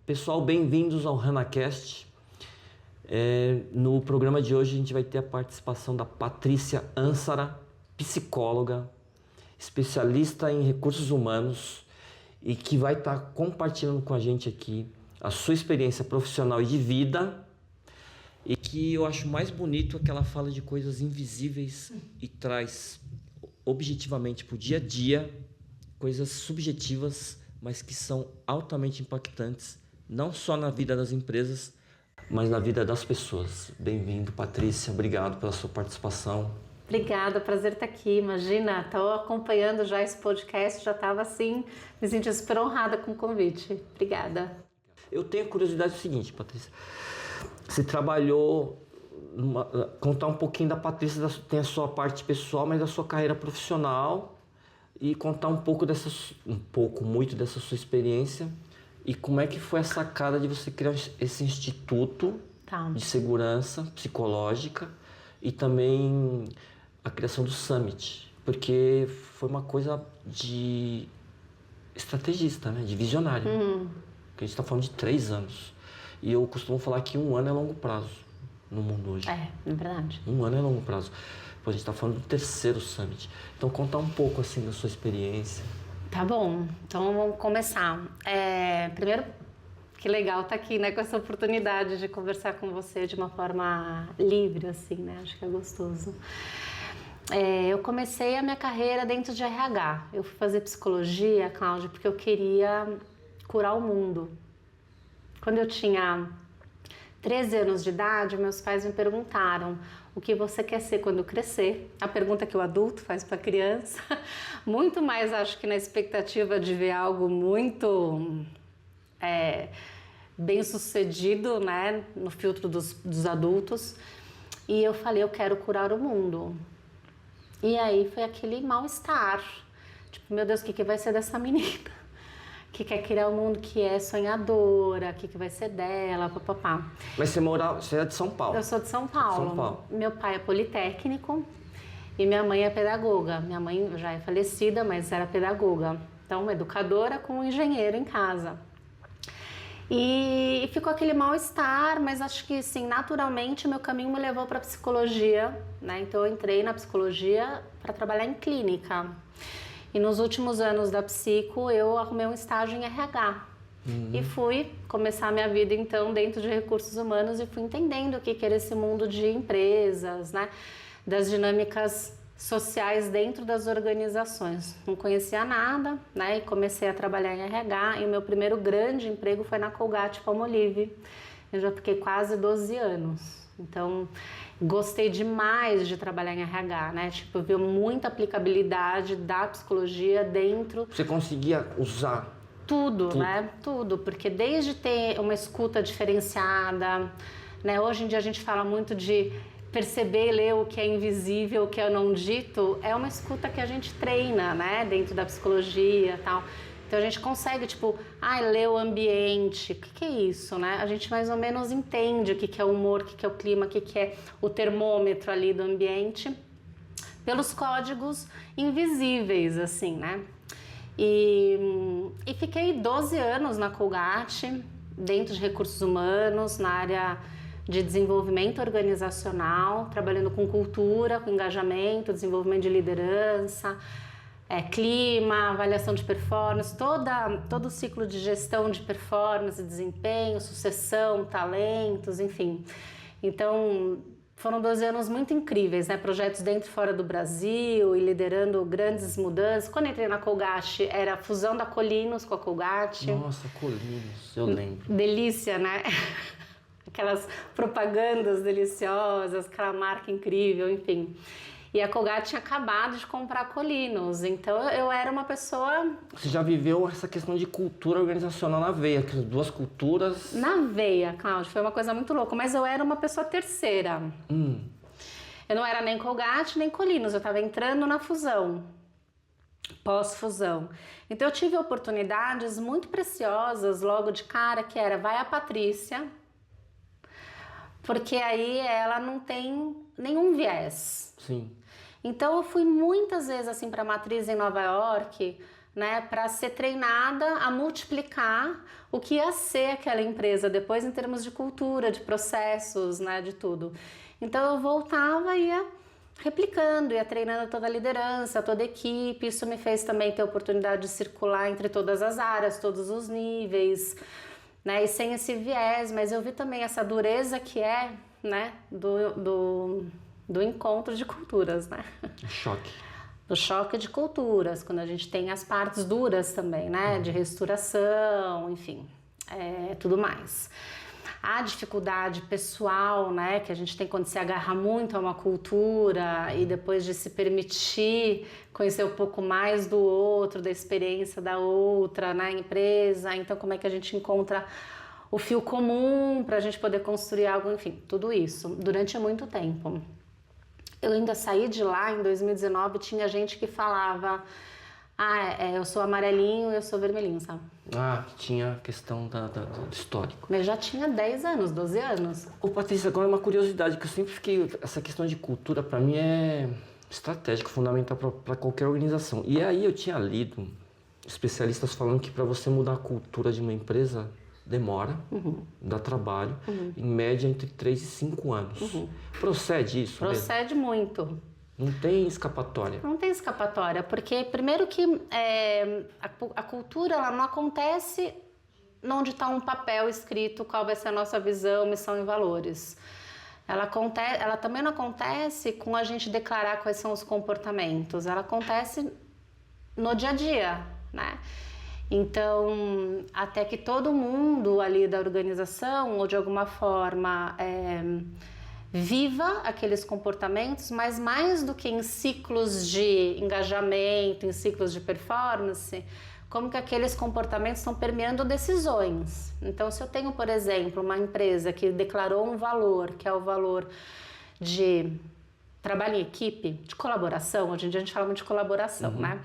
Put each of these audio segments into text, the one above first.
Pessoal, bem-vindos ao HanaCast. No programa de hoje a gente vai ter a participação da Patrícia Ansara, psicóloga, especialista em recursos humanos e que vai estar compartilhando com a gente aqui a sua experiência profissional e de vida. E que eu acho mais bonito é que ela fala de coisas invisíveis e traz objetivamente para o dia a dia coisas subjetivas, mas que são altamente impactantes, não só na vida das empresas, mas na vida das pessoas. Bem-vindo, Patrícia. Obrigado pela sua participação. Obrigada, prazer estar aqui. Imagina, estou acompanhando já esse podcast, já estava assim, me senti super honrada com o convite. Obrigada. Eu tenho curiosidade do seguinte, Patrícia. Você trabalhou, contar um pouquinho da Patrícia, tem a sua parte pessoal, mas da sua carreira profissional e contar muito dessa sua experiência e como é que foi a sacada de você criar esse instituto de segurança psicológica e também a criação do Summit, porque foi uma coisa de estrategista, né? De visionário, que a gente está falando de 3 anos. E eu costumo falar que 1 ano é longo prazo no mundo hoje. É verdade. 1 ano é longo prazo. Pô, a gente está falando do 3º Summit. Então, contar um pouco assim da sua experiência. Tá bom, então vamos começar. Primeiro, que legal estar aqui, né, com essa oportunidade de conversar com você de uma forma livre, assim, né? Acho que é gostoso. Eu comecei a minha carreira dentro de RH. Eu fui fazer psicologia, Cláudia, porque eu queria curar o mundo. Quando eu tinha 13 anos de idade, meus pais me perguntaram o que você quer ser quando crescer. A pergunta que o adulto faz para a criança. Muito mais, acho que na expectativa de ver algo muito bem sucedido, né, no filtro dos adultos. E eu falei, eu quero curar o mundo. E aí foi aquele mal-estar. Tipo, meu Deus, o que vai ser dessa menina? Que quer criar um mundo, que é sonhadora, o que vai ser dela, papapá. Mas você é de São Paulo? Eu sou de São Paulo. São Paulo. Meu pai é politécnico e minha mãe é pedagoga. Minha mãe já é falecida, mas era pedagoga. Então, uma educadora com um engenheiro em casa. E ficou aquele mal-estar, mas acho que, sim, naturalmente, meu caminho me levou para psicologia, né? Então, eu entrei na psicologia para trabalhar em clínica. E nos últimos anos da psico, eu arrumei um estágio em RH. E fui começar a minha vida, então, dentro de recursos humanos e fui entendendo o que era esse mundo de empresas, né? Das dinâmicas sociais dentro das organizações. Não conhecia nada, né? E comecei a trabalhar em RH e o meu primeiro grande emprego foi na Colgate-Palmolive. Eu já fiquei quase 12 anos. Então, gostei demais de trabalhar em RH, né? Tipo, eu vi muita aplicabilidade da psicologia dentro. Você conseguia usar? Tudo, né? Tudo, porque desde ter uma escuta diferenciada, né? Hoje em dia a gente fala muito de perceber e ler o que é invisível, o que é não dito, é uma escuta que a gente treina, né? Dentro da psicologia e tal. Então a gente consegue, tipo, ler o ambiente, o que é isso, né? A gente mais ou menos entende o que é o humor, o que é o clima, o que é o termômetro ali do ambiente, pelos códigos invisíveis, assim, né? E fiquei 12 anos na Colgate, dentro de recursos humanos, na área de desenvolvimento organizacional, trabalhando com cultura, com engajamento, desenvolvimento de liderança, clima, avaliação de performance, todo o ciclo de gestão de performance, desempenho, sucessão, talentos, enfim. Então, foram 12 anos muito incríveis, né? Projetos dentro e fora do Brasil e liderando grandes mudanças. Quando entrei na Colgate, era a fusão da Colinos com a Colgate. Nossa, Colinos, eu lembro. Delícia, né? Aquelas propagandas deliciosas, aquela marca incrível, enfim. E a Colgate tinha acabado de comprar a Colinos, então eu era uma pessoa... Você já viveu essa questão de cultura organizacional na veia, que as duas culturas... Na veia, Cláudio, foi uma coisa muito louca, mas eu era uma pessoa terceira. Eu não era nem Colgate, nem Colinos, eu estava entrando na fusão, pós-fusão. Então eu tive oportunidades muito preciosas logo de cara, que era, vai a Patrícia, porque aí ela não tem nenhum viés. Sim. Então eu fui muitas vezes assim para a matriz em Nova York, né, para ser treinada a multiplicar o que ia ser aquela empresa depois em termos de cultura, de processos, né, de tudo. Então eu voltava e ia replicando, ia treinando toda a liderança, toda a equipe. Isso me fez também ter a oportunidade de circular entre todas as áreas, todos os níveis, né, e sem esse viés, mas eu vi também essa dureza que é, né, do encontro de culturas, né? Choque. Do choque de culturas, quando a gente tem as partes duras também, né? De restauração, enfim, tudo mais. A dificuldade pessoal, né? Que a gente tem quando se agarra muito a uma cultura e depois de se permitir conhecer um pouco mais do outro, da experiência da outra, na empresa. Então, como é que a gente encontra o fio comum para a gente poder construir algo, enfim, tudo isso, durante muito tempo. Eu ainda saí de lá em 2019, tinha gente que falava, eu sou amarelinho e eu sou vermelhinho, sabe? Tinha a questão do histórico. Mas já tinha 10 anos, 12 anos. Ô Patrícia, agora uma curiosidade, que eu sempre fiquei, essa questão de cultura para mim é estratégica, fundamental para qualquer organização. E aí eu tinha lido especialistas falando que para você mudar a cultura de uma empresa, demora, dá trabalho, em média entre 3 e 5 anos. Procede isso? Procede mesmo? Muito. Não tem escapatória? Não tem escapatória, porque primeiro que a cultura ela não acontece onde está um papel escrito qual vai ser a nossa visão, missão e valores. Ela também não acontece com a gente declarar quais são os comportamentos, ela acontece no dia a dia, né? Então, até que todo mundo ali da organização, ou de alguma forma, viva aqueles comportamentos, mas mais do que em ciclos de engajamento, em ciclos de performance, como que aqueles comportamentos estão permeando decisões. Então, se eu tenho, por exemplo, uma empresa que declarou um valor, que é o valor de trabalho em equipe, de colaboração, hoje em dia a gente fala muito de colaboração, né?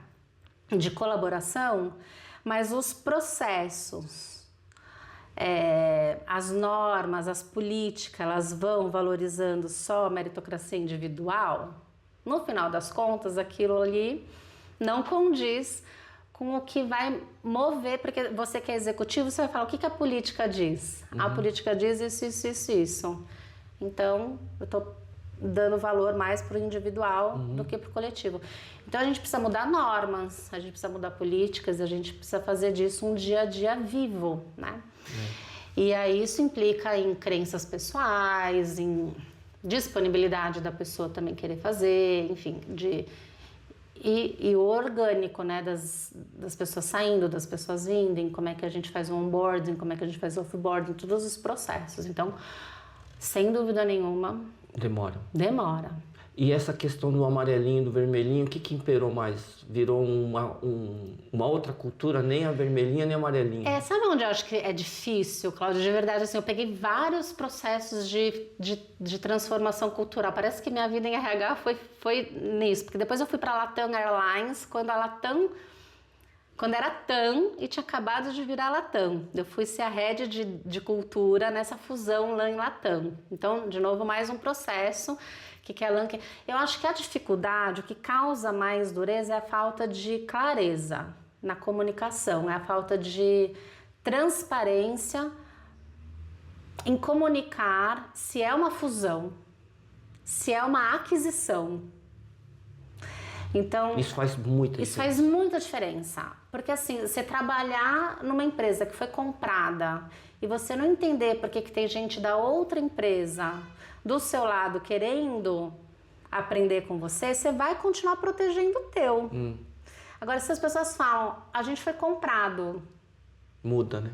De colaboração, mas os processos, as normas, as políticas, elas vão valorizando só a meritocracia individual, no final das contas, aquilo ali não condiz com o que vai mover, porque você que é executivo, você vai falar o que a política diz. A política diz isso, isso, isso, isso. Então, eu estou dando valor mais para o individual do que para o coletivo. Então a gente precisa mudar normas, a gente precisa mudar políticas, a gente precisa fazer disso um dia a dia vivo, né? E aí isso implica em crenças pessoais, em disponibilidade da pessoa também querer fazer, enfim, e o orgânico, né, das pessoas saindo, das pessoas vindo, em como é que a gente faz o onboarding, como é que a gente faz o offboarding, todos os processos. Então, sem dúvida nenhuma, demora. E essa questão do amarelinho, do vermelhinho, o que imperou mais? Virou uma outra cultura, nem a vermelhinha nem a amarelinha? Sabe onde eu acho que é difícil, Cláudia? De verdade, assim, eu peguei vários processos de transformação cultural. Parece que minha vida em RH foi nisso, porque depois eu fui para a Latam Airlines, quando era TAM e tinha acabado de virar Latam. Eu fui ser a head de cultura nessa fusão LAN e Latam. Então, de novo, mais um processo que é LAN. Eu acho que a dificuldade, o que causa mais dureza é a falta de clareza na comunicação, é a falta de transparência em comunicar se é uma fusão, se é uma aquisição. Então, isso faz muita diferença. Isso faz muita diferença. Porque assim, você trabalhar numa empresa que foi comprada e você não entender por que tem gente da outra empresa do seu lado querendo aprender com você, você vai continuar protegendo o teu. Agora, se as pessoas falam, a gente foi comprado. Muda, né?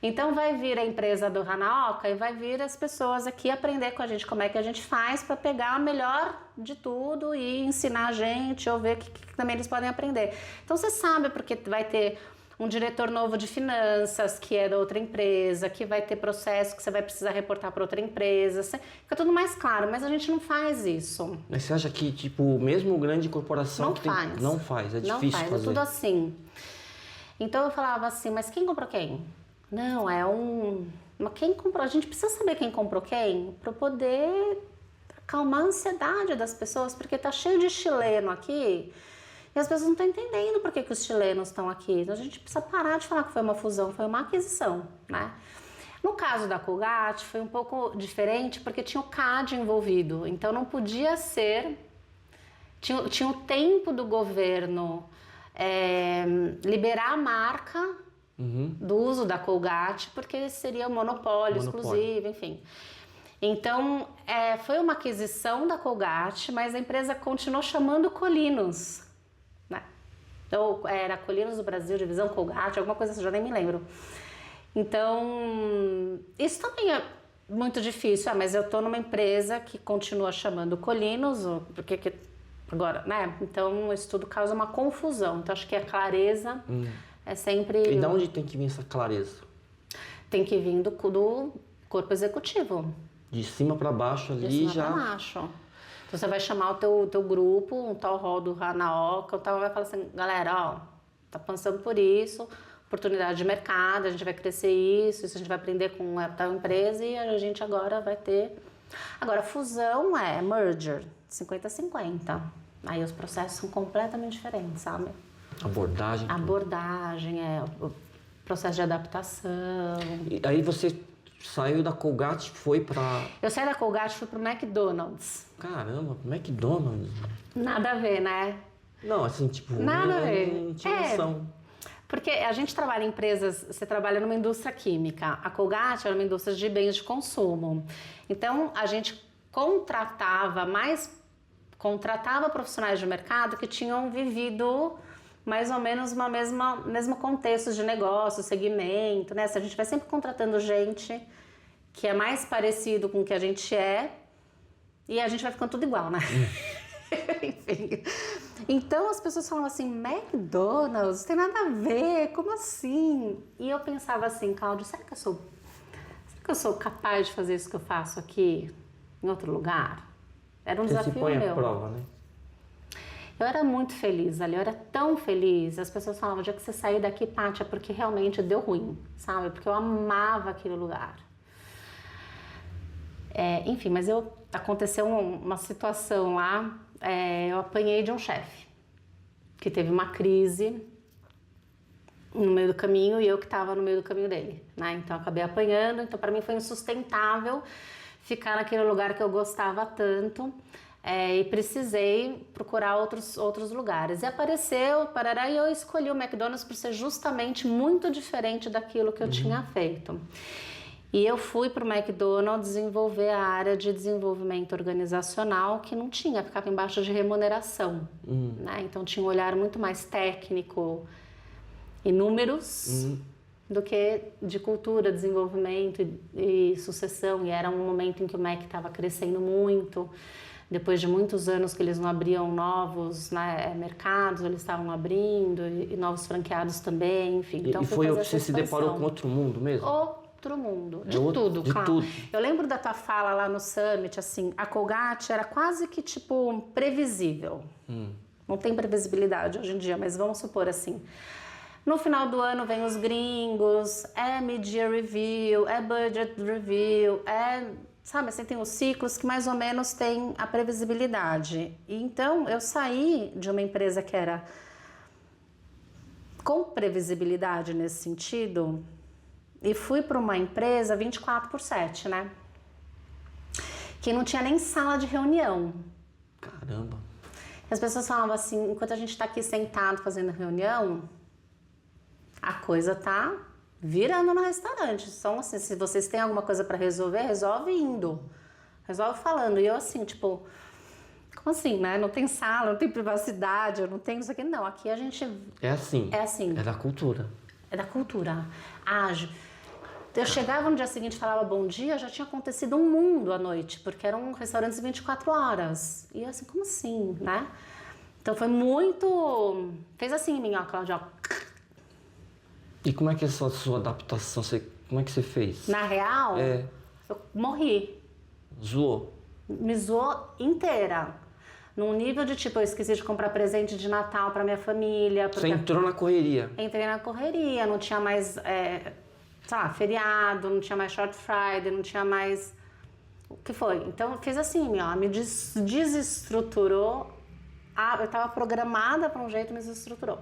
Então vai vir a empresa do Hanaoka e vai vir as pessoas aqui aprender com a gente como é que a gente faz para pegar o melhor de tudo e ensinar a gente ou ver o que também eles podem aprender. Então você sabe porque vai ter um diretor novo de finanças que é da outra empresa, que vai ter processo que você vai precisar reportar para outra empresa. Fica tudo mais claro, mas a gente não faz isso. Mas você acha que, tipo, mesmo grande corporação... Não faz, é difícil fazer. É tudo assim. Então eu falava assim, mas quem comprou quem? Não, mas quem comprou? A gente precisa saber quem comprou quem para poder acalmar a ansiedade das pessoas, porque tá cheio de chileno aqui E as pessoas não estão entendendo por que os chilenos estão aqui. Então a gente precisa parar de falar que foi uma fusão, foi uma aquisição, né? No caso da Colgate foi um pouco diferente porque tinha o CAD envolvido, então não podia ser... Tinha o tempo do governo liberar a marca do uso da Colgate, porque seria um monopólio exclusivo, enfim. Então, foi uma aquisição da Colgate, mas a empresa continuou chamando Colinos, né? Então, era Colinos do Brasil, divisão Colgate, alguma coisa assim, já nem me lembro. Então, isso também é muito difícil. Mas eu estou numa empresa que continua chamando Colinos, porque agora, né? Então, isso tudo causa uma confusão. Então, acho que a clareza é sempre... E de onde tem que vir essa clareza? Tem que vir do corpo executivo. De cima para baixo ali de cima já... pra baixo. Então, você vai chamar o teu grupo, um tal rol do Hanaoka, vai falar assim, galera, ó, tá passando por isso, oportunidade de mercado, a gente vai crescer isso a gente vai aprender com a tal empresa e a gente agora vai ter... Agora, fusão é merger, 50-50. Aí os processos são completamente diferentes, sabe? Abordagem. Abordagem, o processo de adaptação. E aí você saiu da Colgate, foi pra... Eu saí da Colgate e fui pro McDonald's. Caramba, McDonald's. Nada a ver, né? Não, assim, tipo... Nada a ver. Não tinha noção. Porque a gente trabalha em empresas, você trabalha numa indústria química. A Colgate era uma indústria de bens de consumo. Então, a gente contratava profissionais de mercado que tinham vivido mais ou menos mesmo contexto de negócio, segmento, né? Se a gente vai sempre contratando gente que é mais parecido com o que a gente é e a gente vai ficando tudo igual, né? Enfim. Então as pessoas falavam assim, McDonald's, não tem nada a ver, como assim? E eu pensava assim, Cláudio, será que eu sou capaz de fazer isso que eu faço aqui em outro lugar? Era um desafio meu. Você se põe à prova, né? Eu era muito feliz ali, eu era tão feliz. As pessoas falavam, o dia que você sair daqui, Paty, é porque realmente deu ruim, sabe? Porque eu amava aquele lugar. Enfim, mas aconteceu uma situação lá, eu apanhei de um chefe que teve uma crise no meio do caminho e eu que estava no meio do caminho dele, né? Então eu acabei apanhando, então para mim foi insustentável ficar naquele lugar que eu gostava tanto. E precisei procurar outros lugares. E apareceu, parará, e eu escolhi o McDonald's por ser justamente muito diferente daquilo que eu tinha feito. E eu fui para o McDonald's desenvolver a área de desenvolvimento organizacional que não tinha, ficava embaixo de remuneração. Né? Então tinha um olhar muito mais técnico e números do que de cultura, desenvolvimento e sucessão. E era um momento em que o Mac estava crescendo muito. Depois de muitos anos que eles não abriam novos mercados, eles estavam abrindo e novos franqueados também, enfim. Então, e foi você se deparou com outro mundo mesmo? Outro mundo, de tudo, claro. Tudo. Eu lembro da tua fala lá no Summit, assim, a Colgate era quase que, tipo, previsível. Não tem previsibilidade hoje em dia, mas vamos supor assim. No final do ano vem os gringos, mid-year review, budget review, sabe, assim, tem os ciclos que mais ou menos tem a previsibilidade. E então, eu saí de uma empresa que era com previsibilidade nesse sentido e fui para uma empresa 24/7, né? Que não tinha nem sala de reunião. Caramba! As pessoas falavam assim, enquanto a gente está aqui sentado fazendo reunião, a coisa tá virando no restaurante. Então, assim, se vocês têm alguma coisa para resolver, resolve indo. Resolve falando. E eu assim, tipo, como assim, né? Não tem sala, não tem privacidade, eu não tenho isso aqui. Não, aqui a gente... É assim. É assim. É da cultura. É da cultura. Ágil. Eu chegava no dia seguinte e falava bom dia, já tinha acontecido um mundo à noite, porque eram restaurantes 24 horas. E eu assim, como assim, né? Então foi muito... Fez assim em mim, ó, Cláudia, ó. E como é que é a sua adaptação? Como é que você fez? Na real, eu morri. Zoou? Me zoou inteira. Num nível de tipo, eu esqueci de comprar presente de Natal pra minha família. Você entrou na correria? Entrei na correria, não tinha mais, sei lá, feriado, não tinha mais Short Friday, não tinha mais... O que foi? Então, fez assim, ó, me desestruturou eu estava programada para um jeito, mas estruturou.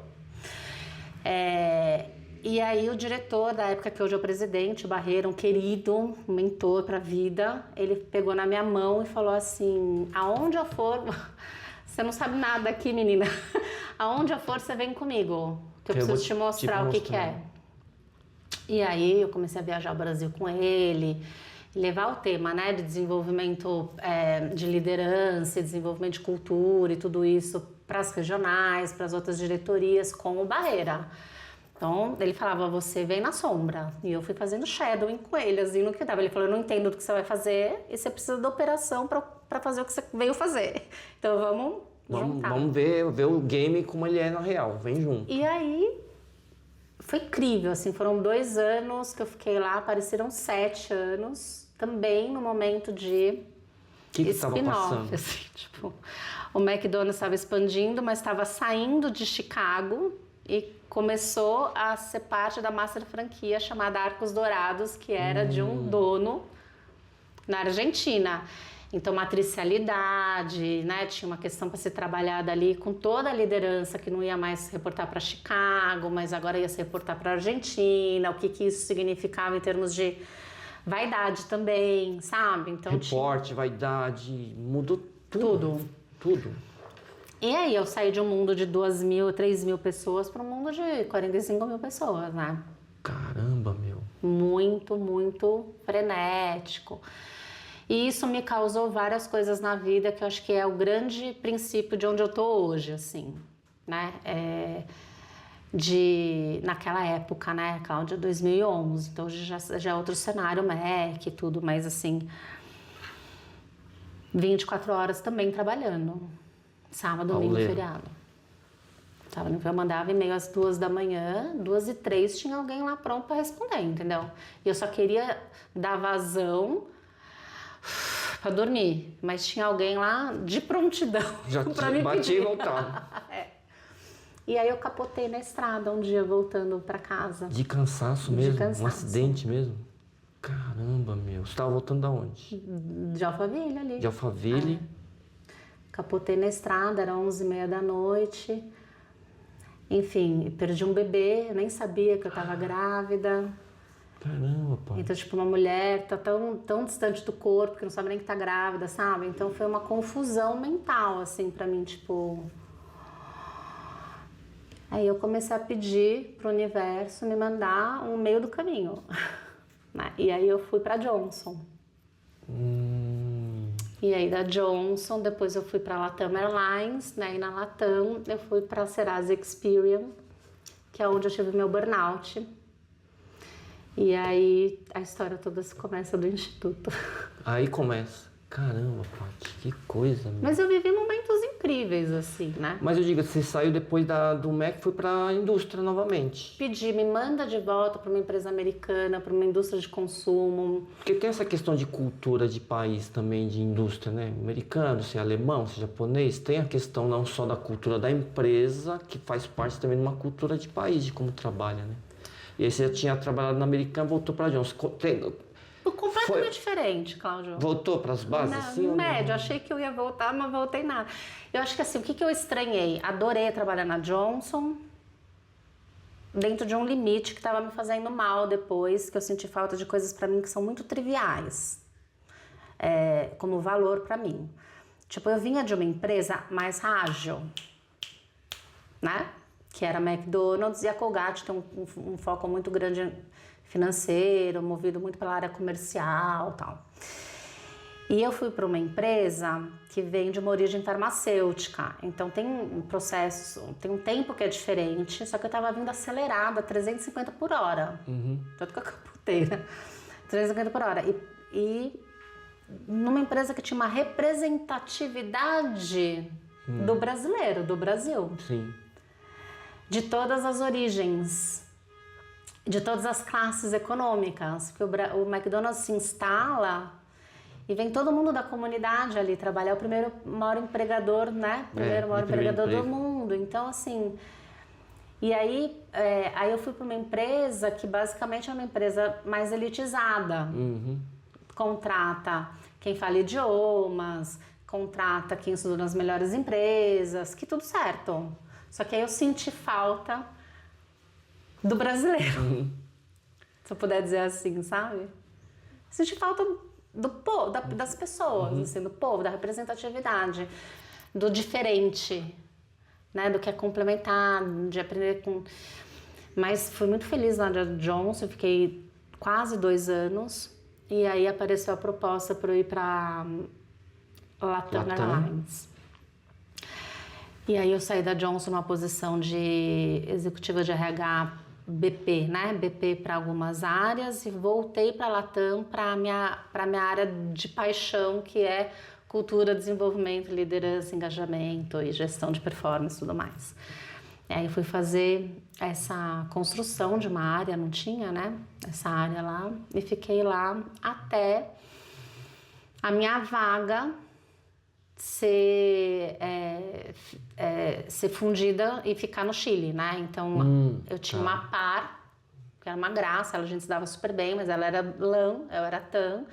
E aí o diretor da época, que hoje é o presidente, o Barreira, um querido, um mentor para a vida, ele pegou na minha mão e falou assim, aonde eu for, você não sabe nada aqui, menina, aonde eu for, você vem comigo, que eu preciso te mostrar o que é. E aí eu comecei a viajar o Brasil com ele, levar o tema, né, de desenvolvimento de liderança, desenvolvimento de cultura e tudo isso para as regionais, para as outras diretorias com o Barreira. Então, ele falava, você vem na sombra. E eu fui fazendo shadowing com ele, assim, no que dava. Ele falou, eu não entendo o que você vai fazer e você precisa da operação para fazer o que você veio fazer. Então, vamos juntar. Vamos ver o game como ele é na real. Vem junto. E aí, foi incrível, assim. Foram 2 anos que eu fiquei lá, pareceram 7 anos. Também no momento de que estava passando? Assim, tipo, o McDonald's estava expandindo, mas estava saindo de Chicago e começou a ser parte da master franquia chamada Arcos Dourados, que era de um dono na Argentina. Então, matricialidade, né? Tinha uma questão para ser trabalhada ali com toda a liderança que não ia mais reportar para Chicago, mas agora ia se reportar para a Argentina, o que isso significava em termos de vaidade também, sabe? Então, reporte, vaidade, mudou tudo. Tudo. E aí eu saí de um mundo de 2.000, 3.000 pessoas para um mundo de 45.000 pessoas, né? Caramba, meu. Muito, muito frenético. E isso me causou várias coisas na vida que eu acho que é o grande princípio de onde eu tô hoje, assim, né? Naquela época, né, Cláudia, 2011, então hoje já é outro cenário, MEC e tudo, mas assim, 24 horas também trabalhando. Sábado, domingo, feriado. Sábado, eu mandava e-mail às 2 da manhã, 2h03 tinha alguém lá pronto para responder, entendeu? E eu só queria dar vazão para dormir, mas tinha alguém lá de prontidão para me pedir. Batia e voltava. E aí eu capotei na estrada um dia voltando para casa. De cansaço mesmo? De cansaço. Um acidente mesmo? Caramba, meu. Você estava voltando da onde? De Alphaville ali. De Alphaville. Capotei na estrada, era 11h30 da noite. Enfim, perdi um bebê, eu nem sabia que eu estava grávida. Caramba, pai. Então, tipo, uma mulher tá tão distante do corpo que não sabe nem que tá grávida, sabe? Então foi uma confusão mental, assim, pra mim, tipo... Aí eu comecei a pedir pro universo me mandar um meio do caminho. E aí eu fui pra Johnson. E aí da Johnson, depois eu fui pra Latam Airlines, né? E na Latam eu fui pra Serasa Experian, que é onde eu tive meu burnout. E aí a história toda se começa do Instituto. Aí começa. Caramba, Paty, que coisa. Meu. Mas eu vivi momentos incríveis, assim, né? Mas eu digo, você saiu depois do MEC e foi pra indústria novamente. Pedi, me manda de volta para uma empresa americana, para uma indústria de consumo. Porque tem essa questão de cultura de país também, de indústria, né? Americano, se é alemão, se é japonês. Tem a questão não só da cultura da empresa, que faz parte também de uma cultura de país, de como trabalha, né? E aí você já tinha trabalhado na Americana, voltou pra Johnson. Completamente diferente, Cláudio. Voltou para as bases? Assim, médio, achei que eu ia voltar, mas voltei nada. Eu acho que assim, o que eu estranhei? Adorei trabalhar na Johnson, dentro de um limite que estava me fazendo mal depois, que eu senti falta de coisas para mim que são muito triviais, como valor para mim. Tipo, eu vinha de uma empresa mais ágil, né? Que era McDonald's, e a Colgate tem um foco muito grande financeiro, movido muito pela área comercial e tal. E eu fui para uma empresa que vem de uma origem farmacêutica, então tem um processo, tem um tempo que é diferente, só que eu estava vindo acelerada, 350 por hora. Tanto que eu capotei, né? 350 por hora. E numa empresa que tinha uma representatividade do brasileiro, do Brasil. Sim. De todas as origens, de todas as classes econômicas, porque o McDonald's se instala e vem todo mundo da comunidade ali trabalhar, é o primeiro maior empregador, né? Primeiro maior empregador do mundo. Então, assim... E aí eu fui para uma empresa que basicamente é uma empresa mais elitizada. Contrata quem fala idiomas, contrata quem estudou nas melhores empresas, que tudo certo. Só que aí eu senti falta do brasileiro, se eu puder dizer assim, sabe? Senti falta do povo, das pessoas, assim, do povo, da representatividade, do diferente, né? Do que é complementar, de aprender com... Mas fui muito feliz lá na Johnson, fiquei quase 2 anos, e aí apareceu a proposta para eu ir para Latam Airlines. E aí eu saí da Johnson numa posição de executiva de RH BP, né? BP para algumas áreas, e voltei para a Latam para minha área de paixão, que é cultura, desenvolvimento, liderança, engajamento e gestão de performance e tudo mais. E aí eu fui fazer essa construção de uma área, não tinha, né? Essa área lá, e fiquei lá até a minha vaga ser fundida e ficar no Chile, né? Então, eu tinha uma par, que era uma graça, a gente se dava super bem, mas ela era LAN, eu era TAM.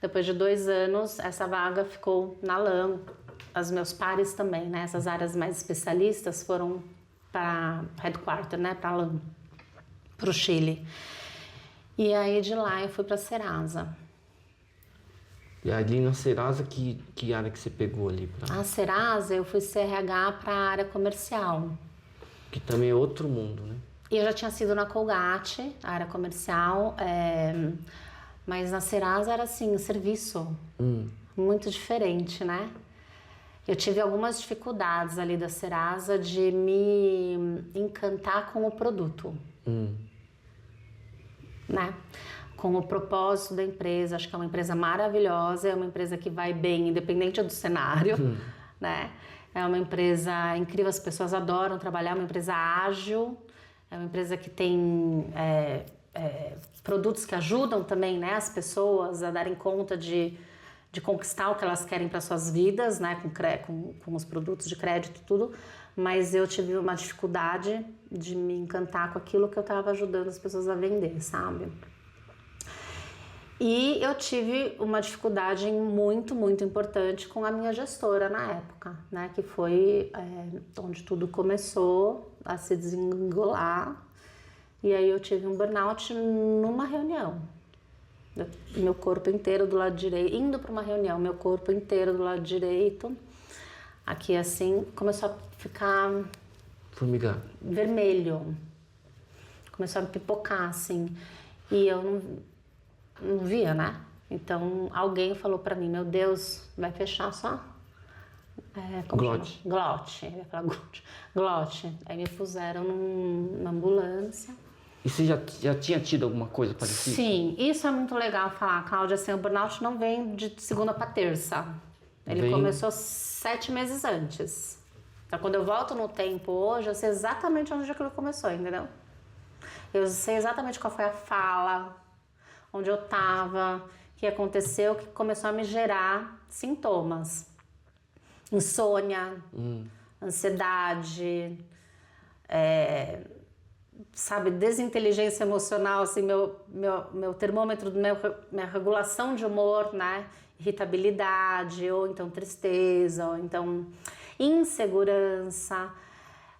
Depois de 2 anos, essa vaga ficou na LAN. Os meus pares também, né? Essas áreas mais especialistas foram para headquarter, né? Para LAN, para o Chile. E aí, de lá, eu fui para a Serasa. E ali na Serasa, que área que você pegou ali? A Serasa, eu fui CRH para a área comercial. Que também é outro mundo, né? E eu já tinha sido na Colgate, a área comercial, mas na Serasa era assim, serviço, muito diferente, né? Eu tive algumas dificuldades ali da Serasa de me encantar com o produto, né? Com o propósito da empresa. Acho que é uma empresa maravilhosa, é uma empresa que vai bem, independente do cenário, né? É uma empresa incrível, as pessoas adoram trabalhar, é uma empresa ágil, é uma empresa que tem produtos que ajudam também, né, as pessoas a darem conta de conquistar o que elas querem para suas vidas, né, com os produtos de crédito e tudo, mas eu tive uma dificuldade de me encantar com aquilo que eu estava ajudando as pessoas a vender, sabe? E eu tive uma dificuldade muito, muito importante com a minha gestora na época, né? Que foi onde tudo começou a se desengolar. E aí eu tive um burnout numa reunião. Meu corpo inteiro do lado direito, indo para uma reunião, meu corpo inteiro do lado direito, aqui assim, começou a ficar... Formigar. Vermelho. Começou a pipocar, assim. E eu não via, né? Então, alguém falou pra mim, meu Deus, vai fechar só? Glote. Glote. Eu ia falar glote. Aí me puseram numa ambulância. E você já tinha tido alguma coisa parecida? Sim, isso é muito legal falar, Cláudia, assim, o burnout não vem de segunda pra terça. Ele começou 7 meses antes. Então, quando eu volto no tempo hoje, eu sei exatamente onde aquilo começou, entendeu? Eu sei exatamente qual foi a fala, onde eu estava, o que aconteceu, que começou a me gerar sintomas. Insônia, ansiedade, sabe, desinteligência emocional, assim, meu termômetro, minha regulação de humor, né? Irritabilidade, ou então tristeza, ou então insegurança.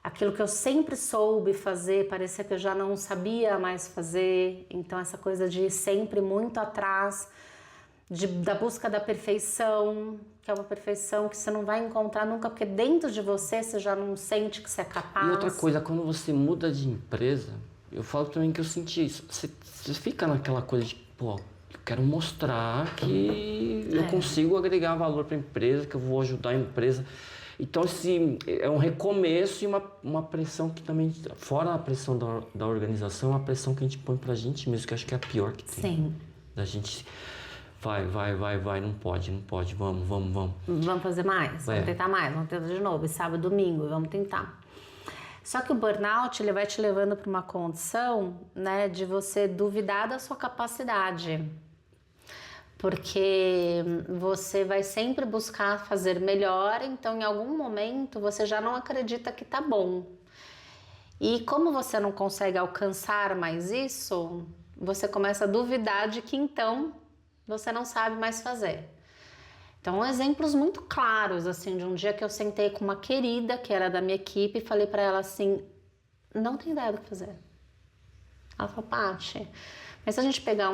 Aquilo que eu sempre soube fazer, parecia que eu já não sabia mais fazer. Então, essa coisa de ir sempre muito atrás da busca da perfeição, que é uma perfeição que você não vai encontrar nunca, porque dentro de você já não sente que você é capaz. E outra coisa, quando você muda de empresa, eu falo também que eu senti isso. Você fica naquela coisa de, pô, eu quero mostrar que eu consigo agregar valor para a empresa, que eu vou ajudar a empresa. Então, assim, é um recomeço e uma pressão que também, fora a pressão da organização, é uma pressão que a gente põe pra gente mesmo, que eu acho que é a pior que tem. Sim. Da gente, vai, não pode, vamos. Vamos fazer mais, vamos tentar mais, vamos tentar de novo, e sábado, domingo, vamos tentar. Só que o burnout, ele vai te levando para uma condição, né, de você duvidar da sua capacidade. Porque você vai sempre buscar fazer melhor, então em algum momento você já não acredita que tá bom. E como você não consegue alcançar mais isso, você começa a duvidar de que então você não sabe mais fazer. Então, exemplos muito claros, assim, de um dia que eu sentei com uma querida que era da minha equipe e falei para ela assim, não tenho ideia do que fazer. Ela falou, Paty, mas se a gente pegar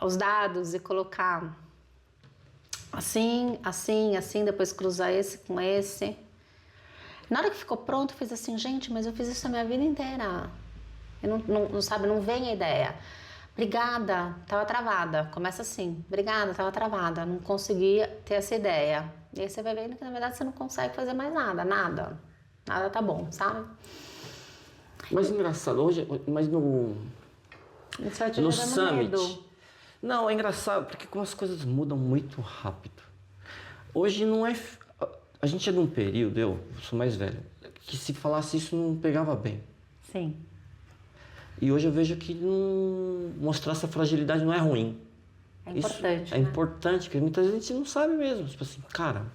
os dados e colocar assim, assim, assim, depois cruzar esse com esse. Na hora que ficou pronto, eu fiz assim, gente, mas eu fiz isso a minha vida inteira. Eu não vem a ideia. Obrigada, tava travada. Começa assim, obrigada, tava travada. Não conseguia ter essa ideia. E aí você vai vendo que na verdade você não consegue fazer mais nada, nada. Nada tá bom, sabe? Mas engraçado, hoje, mas no Summit. Medo. Não, é engraçado, porque como as coisas mudam muito rápido. Hoje não é. A gente é de um período, eu sou mais velho, que se falasse isso não pegava bem. Sim. E hoje eu vejo que mostrar essa fragilidade não é ruim. É importante. Isso é importante, porque muita gente não sabe mesmo. Tipo assim, cara,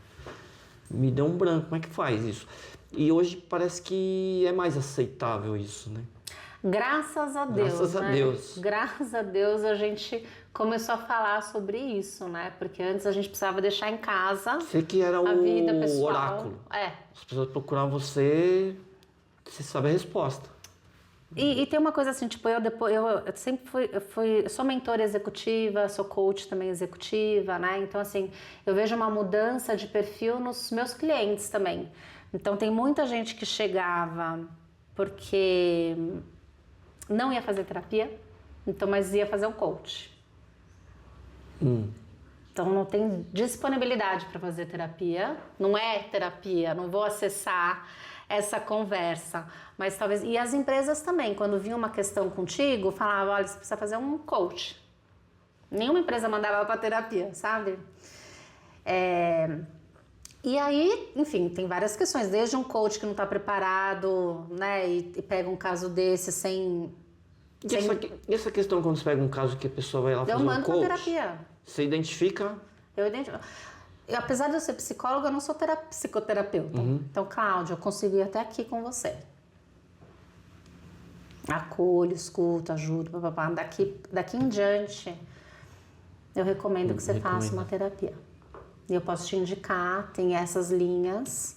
me deu um branco, como é que faz isso? E hoje parece que é mais aceitável isso, né? Graças a Deus, Graças a Deus. Graças a Deus a gente começou a falar sobre isso, né? Porque antes a gente precisava deixar em casa Você que era a vida o pessoal. oráculo. É. As pessoas procuravam você sabe a resposta. E tem uma coisa assim, tipo, eu sempre eu sou mentora executiva, sou coach também executiva, né? Então, assim, eu vejo uma mudança de perfil nos meus clientes também. Então, tem muita gente que chegava porque não ia fazer terapia, então, mas ia fazer um coach. Então, não tem disponibilidade para fazer terapia, não é terapia, não vou acessar essa conversa, mas talvez... E as empresas também, quando vinha uma questão contigo, falavam, olha, você precisa fazer um coach. Nenhuma empresa mandava para terapia, sabe? E aí, enfim, tem várias questões, desde um coach que não está preparado, né, e pega um caso desse sem... E essa questão quando você pega um caso que a pessoa vai lá fazer um coach... Eu mando para terapia. Você identifica... Apesar de eu ser psicóloga, eu não sou psicoterapeuta. Então, Cláudia, eu consegui ir até aqui com você. Acolho, escuto, ajudo, papapá. Daqui em diante, eu recomendo que você faça uma terapia. E eu posso te indicar, tem essas linhas,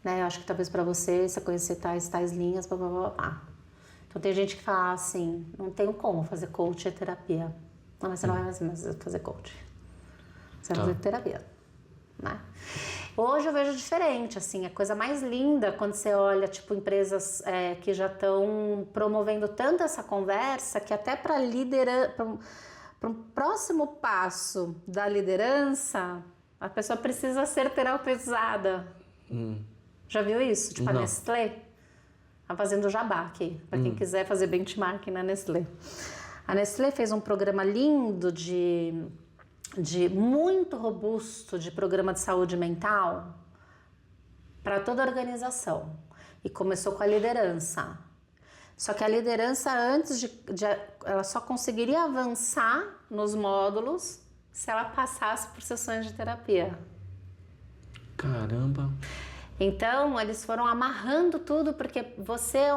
né? Eu acho que talvez para você conhecer tais linhas, papapá. Então, tem gente que fala assim, não tenho como fazer coach e terapia. Não, mas você não vai fazer coach. Você vai fazer terapia. Né? Hoje eu vejo diferente, assim, a coisa mais linda quando você olha, tipo, empresas que já estão promovendo tanto essa conversa que até para um próximo passo da liderança, a pessoa precisa ser terapeutizada. Já viu isso? Tipo, a Nestlé? Tá fazendo jabá aqui, para quem quiser fazer benchmark na Nestlé. A Nestlé fez um programa lindo de muito robusto de programa de saúde mental para toda a organização. E começou com a liderança. Só que a liderança, antes ela só conseguiria avançar nos módulos se ela passasse por sessões de terapia. Caramba! Então, eles foram amarrando tudo, porque você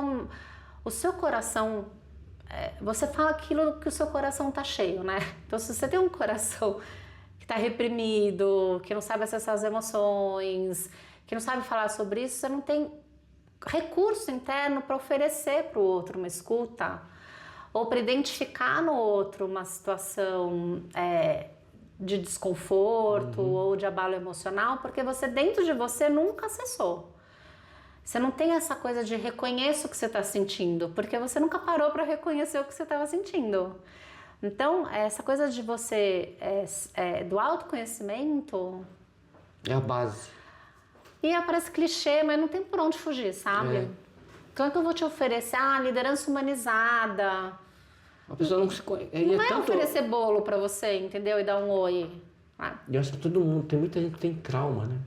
o seu coração... você fala aquilo que o seu coração tá cheio, né? Então, se você tem um coração que tá reprimido, que não sabe acessar as emoções, que não sabe falar sobre isso, você não tem recurso interno para oferecer para o outro uma escuta ou para identificar no outro uma situação de desconforto ou de abalo emocional, porque você, dentro de você, nunca acessou. Você não tem essa coisa de reconhecer o que você está sentindo, porque você nunca parou para reconhecer o que você estava sentindo. Então, essa coisa de você, do autoconhecimento... É a base. E parece clichê, mas não tem por onde fugir, sabe? Então, é que eu vou te oferecer liderança humanizada. A pessoa não se conhece. Não vai oferecer bolo para você, entendeu? E dar um oi. Eu acho que todo mundo, tem muita gente que tem trauma, né?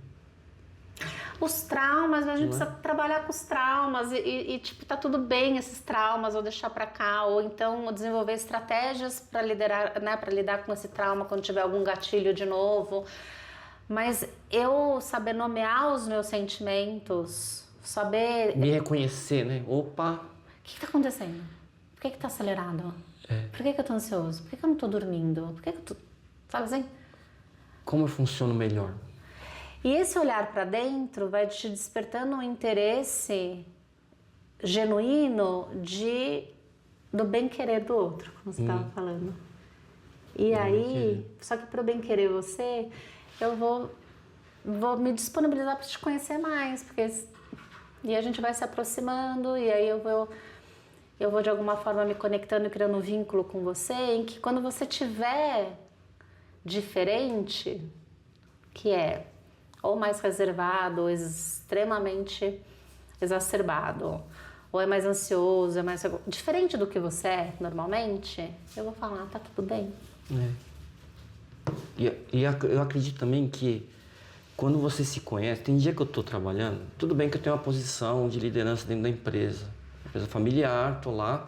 Os traumas, a gente precisa trabalhar com os traumas e tipo, tá tudo bem esses traumas, ou deixar pra cá, ou então desenvolver estratégias para liderar, né, para lidar com esse trauma quando tiver algum gatilho de novo. Mas eu saber nomear os meus sentimentos, saber... Me reconhecer, né? Opa! O que tá acontecendo? Por que tá acelerado? Por que eu tô ansioso? Por que eu não tô dormindo? Por que eu tô... Sabe assim? como eu funciono melhor? E esse olhar para dentro vai te despertando um interesse genuíno do bem-querer do outro, como você estava falando. E aí, só que para o bem-querer você, eu vou me disponibilizar para te conhecer mais, e a gente vai se aproximando, e aí eu vou de alguma forma me conectando e criando um vínculo com você, em que quando você tiver diferente, que é ou mais reservado, ou extremamente exacerbado, ou é mais ansioso, é mais diferente do que você é normalmente, eu vou falar, tá tudo bem. E eu acredito também que quando você se conhece, tem dia que eu tô trabalhando, tudo bem que eu tenho uma posição de liderança dentro da empresa familiar, tô lá,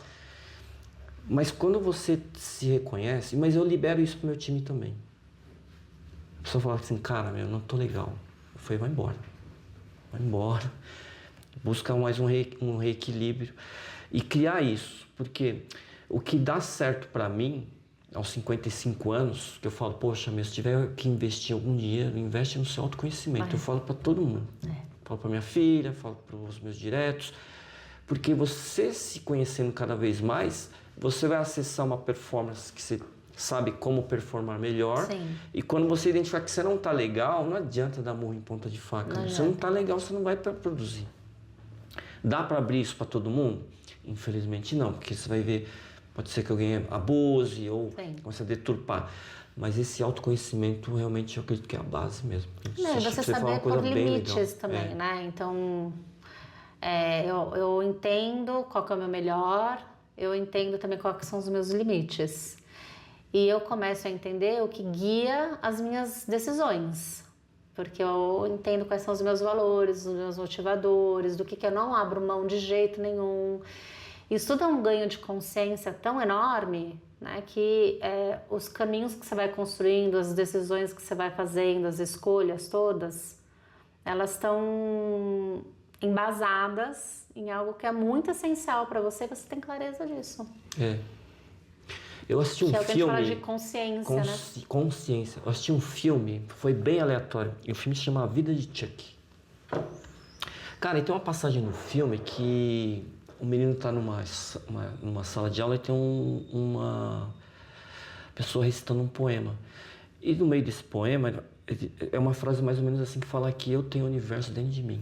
mas quando você se reconhece, mas eu libero isso pro meu time também. A pessoa fala assim, cara, eu não tô legal. Eu falei, vai embora, busca mais um reequilíbrio e criar isso, porque o que dá certo para mim, aos 55 anos, que eu falo, poxa, se tiver que investir algum dinheiro, investe no seu autoconhecimento. Eu falo para todo mundo, falo para minha filha, falo para os meus diretos, porque você se conhecendo cada vez mais, você vai acessar uma performance que você sabe como performar melhor. Sim. E quando você identificar que você não está legal, não adianta dar murro em ponta de faca. Você não está legal, você não vai produzir. Dá para abrir isso para todo mundo? Infelizmente não, porque você vai ver, pode ser que alguém abuse ou comece a deturpar. Mas esse autoconhecimento realmente eu acredito que é a base mesmo. Você saber pôr limites também, né? Então, eu entendo qual que é o meu melhor, eu entendo também quais são os meus limites. E eu começo a entender o que guia as minhas decisões. Porque eu entendo quais são os meus valores, os meus motivadores, do que eu não abro mão de jeito nenhum. Isso tudo é um ganho de consciência tão enorme, né, que os caminhos que você vai construindo, as decisões que você vai fazendo, as escolhas todas, elas estão embasadas em algo que é muito essencial para você e você tem clareza disso. Eu assisti um filme... Que é o que a gente fala de consciência, né? Consciência. Eu assisti um filme, foi bem aleatório. E o filme se chama A Vida de Chuck. Cara, e tem uma passagem no filme que o menino tá numa sala de aula e tem uma pessoa recitando um poema. E no meio desse poema, é uma frase mais ou menos assim que fala que eu tenho o universo dentro de mim.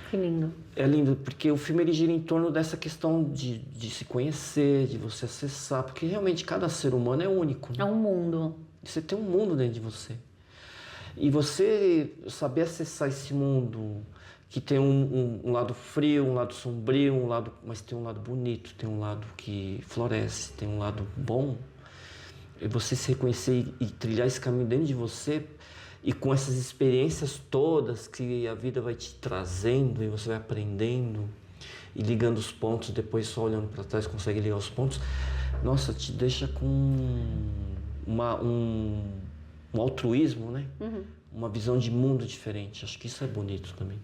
Que lindo. É lindo, porque o filme ele gira em torno dessa questão de se conhecer, de você acessar, porque realmente cada ser humano é único. Né? É um mundo. Você tem um mundo dentro de você. E você saber acessar esse mundo que tem um lado frio, um lado sombrio, mas tem um lado bonito, tem um lado que floresce, tem um lado bom. E você se reconhecer e trilhar esse caminho dentro de você, e com essas experiências todas que a vida vai te trazendo e você vai aprendendo e ligando os pontos, depois só olhando para trás consegue ligar os pontos, nossa, te deixa com um altruísmo, né? Uma visão de mundo diferente. Acho que isso é bonito também.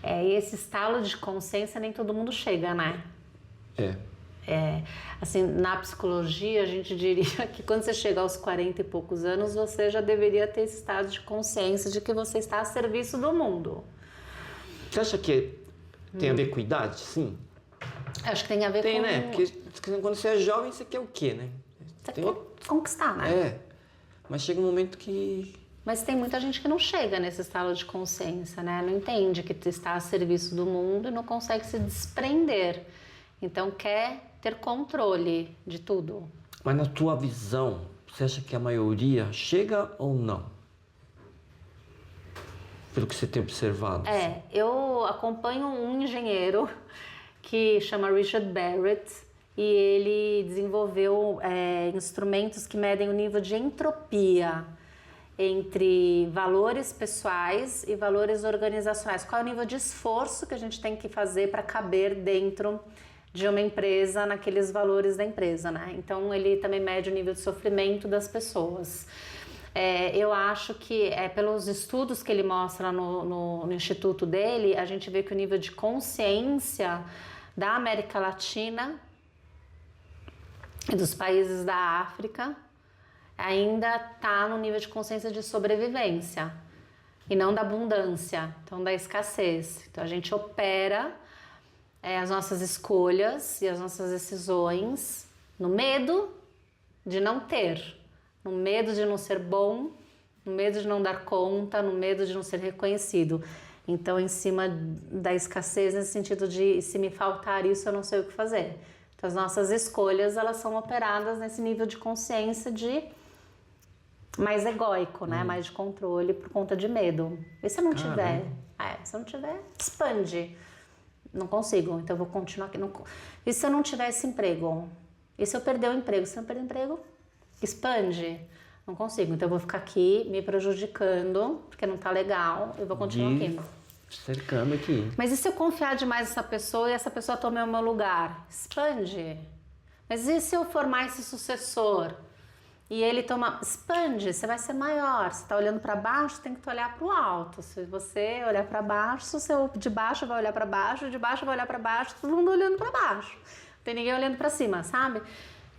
E esse estalo de consciência nem todo mundo chega, né? Assim, na psicologia, a gente diria que quando você chega aos 40 e poucos anos, você já deveria ter esse estado de consciência de que você está a serviço do mundo. Você acha que tem a ver com idade? Sim. Acho que tem a ver com... Tem, né? Porque quando você é jovem, você quer o quê, né? Você quer conquistar, né? Mas chega um momento que... Mas tem muita gente que não chega nesse estado de consciência, né? Não entende que está a serviço do mundo e não consegue se desprender. Então, quer ter controle de tudo. Mas na tua visão, você acha que a maioria chega ou não? Pelo que você tem observado. Eu acompanho um engenheiro que chama Richard Barrett e ele desenvolveu instrumentos que medem o nível de entropia entre valores pessoais e valores organizacionais. Qual é o nível de esforço que a gente tem que fazer para caber dentro de uma empresa, naqueles valores da empresa, né? Então, ele também mede o nível de sofrimento das pessoas. Eu acho que, pelos estudos que ele mostra no instituto dele, a gente vê que o nível de consciência da América Latina e dos países da África, ainda está no nível de consciência de sobrevivência e não da abundância, então da escassez. Então a gente opera as nossas escolhas e as nossas decisões no medo de não ter, no medo de não ser bom, no medo de não dar conta, no medo de não ser reconhecido. Então, em cima da escassez, nesse sentido de se me faltar isso, eu não sei o que fazer. Então, as nossas escolhas, elas são operadas nesse nível de consciência de mais egóico, né? Mais de controle por conta de medo. E se eu não tiver? Se eu não tiver, expande. Não consigo, então eu vou continuar aqui. E se eu não tiver esse emprego? E se eu perder o emprego? Se eu não perder o emprego, expande. Não consigo, então eu vou ficar aqui me prejudicando, porque não tá legal, eu vou continuar aqui. Cercando aqui. Mas e se eu confiar demais nessa pessoa e essa pessoa tome o meu lugar? Expande. Mas e se eu formar esse sucessor e ele toma... Expande, você vai ser maior. Você tá olhando para baixo, tem que olhar para o alto. Se você olhar para baixo, o seu de baixo vai olhar para baixo, o de baixo vai olhar para baixo, todo mundo olhando para baixo. Não tem ninguém olhando para cima, sabe?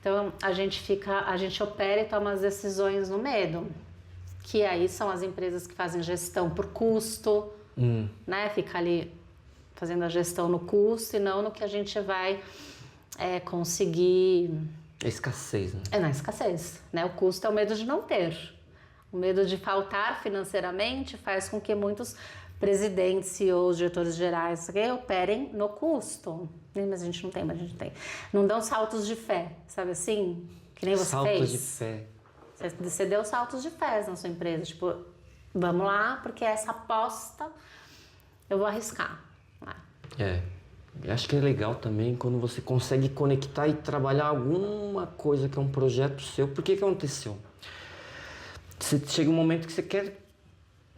Então, a gente opera e toma as decisões no medo, que aí são as empresas que fazem gestão por custo, né? Fica ali fazendo a gestão no custo e não no que a gente vai conseguir... É escassez, né? É na escassez, né? O custo é o medo de não ter. O medo de faltar financeiramente faz com que muitos presidentes, CEOs, diretores gerais, operem no custo. Mas a gente não tem, mas a gente tem. Não dão saltos de fé, sabe assim? Que nem você fez. Saltos de fé. Você deu saltos de fé na sua empresa. Tipo, vamos lá, porque essa aposta eu vou arriscar. Eu acho que é legal também quando você consegue conectar e trabalhar alguma coisa que é um projeto seu. Por que aconteceu? Você chega um momento que você quer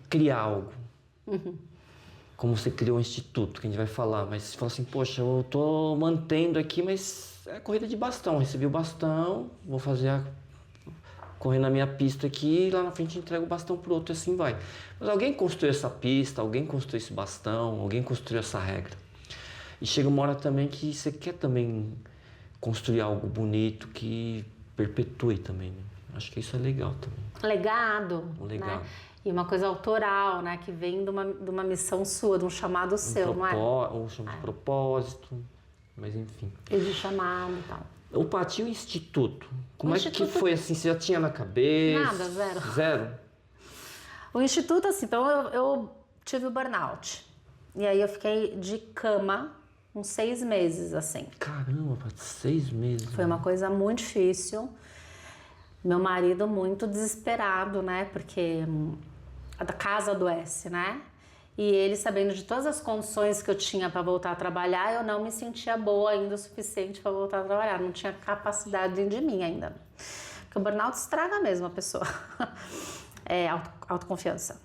criar algo. Como você criou um instituto, que a gente vai falar, mas você fala assim, poxa, eu tô mantendo aqui, mas é corrida de bastão, recebi o bastão, vou correr na minha pista aqui e lá na frente entrego o bastão pro outro e assim vai. Mas alguém construiu essa pista, alguém construiu esse bastão, alguém construiu essa regra. E chega uma hora também que você quer também construir algo bonito que perpetue também, né? Acho que isso é legal também. Legado. Um legado. Né? E uma coisa autoral, né? Que vem de uma missão sua, de um chamado seu, não é? Ou chama de propósito, mas enfim. E de chamado e tal. O Paty e o Instituto, como é que foi assim? Você já tinha na cabeça? Nada, zero. Zero? O Instituto, assim, então eu tive o burnout. E aí eu fiquei de cama uns 6 meses, assim. Caramba, Paty, 6 meses. Foi uma coisa muito difícil. Meu marido muito desesperado, né? Porque a casa adoece, né? E ele, sabendo de todas as condições que eu tinha para voltar a trabalhar, eu não me sentia boa ainda o suficiente para voltar a trabalhar. Não tinha capacidade dentro de mim ainda. Porque o burnout estraga mesmo a pessoa. Autoconfiança.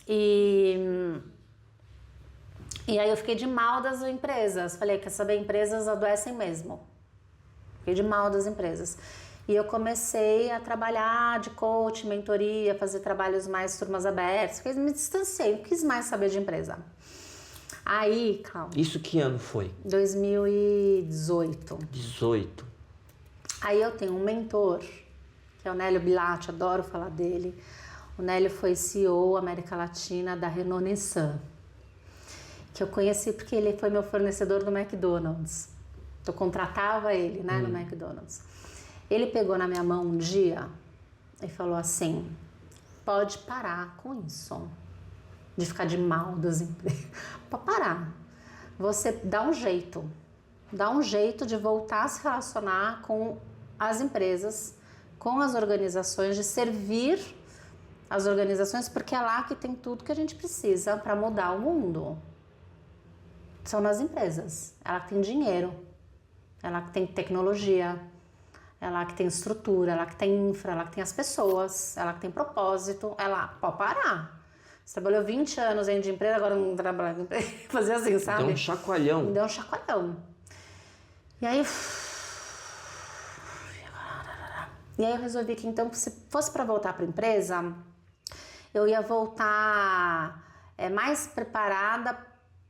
E aí eu fiquei de mal das empresas. Falei, quer saber, empresas adoecem mesmo. Fiquei de mal das empresas. E eu comecei a trabalhar de coach, mentoria, fazer trabalhos mais turmas abertas. Me distanciei, não quis mais saber de empresa. Aí, calma. Isso que ano foi? 2018. 18. Aí eu tenho um mentor, que é o Nélio Bilatti, adoro falar dele. O Nélio foi CEO América Latina da Renault Nissan, que eu conheci porque ele foi meu fornecedor do McDonald's. Eu contratava ele, né, no McDonald's. Ele pegou na minha mão um dia e falou assim, pode parar com isso, de ficar de mal das empresas. Pode parar. Você dá um jeito de voltar a se relacionar com as empresas, com as organizações, de servir as organizações, porque é lá que tem tudo que a gente precisa para mudar o mundo. São nas empresas. Ela que tem dinheiro, ela que tem tecnologia, ela que tem estrutura, ela que tem infra, ela que tem as pessoas, ela que tem propósito, ela pode parar. Você trabalhou 20 anos dentro de empresa, agora não trabalha em empresa, fazer assim, sabe? Deu um chacoalhão. Me deu um chacoalhão. E aí eu resolvi que então, se fosse para voltar para a empresa, eu ia voltar mais preparada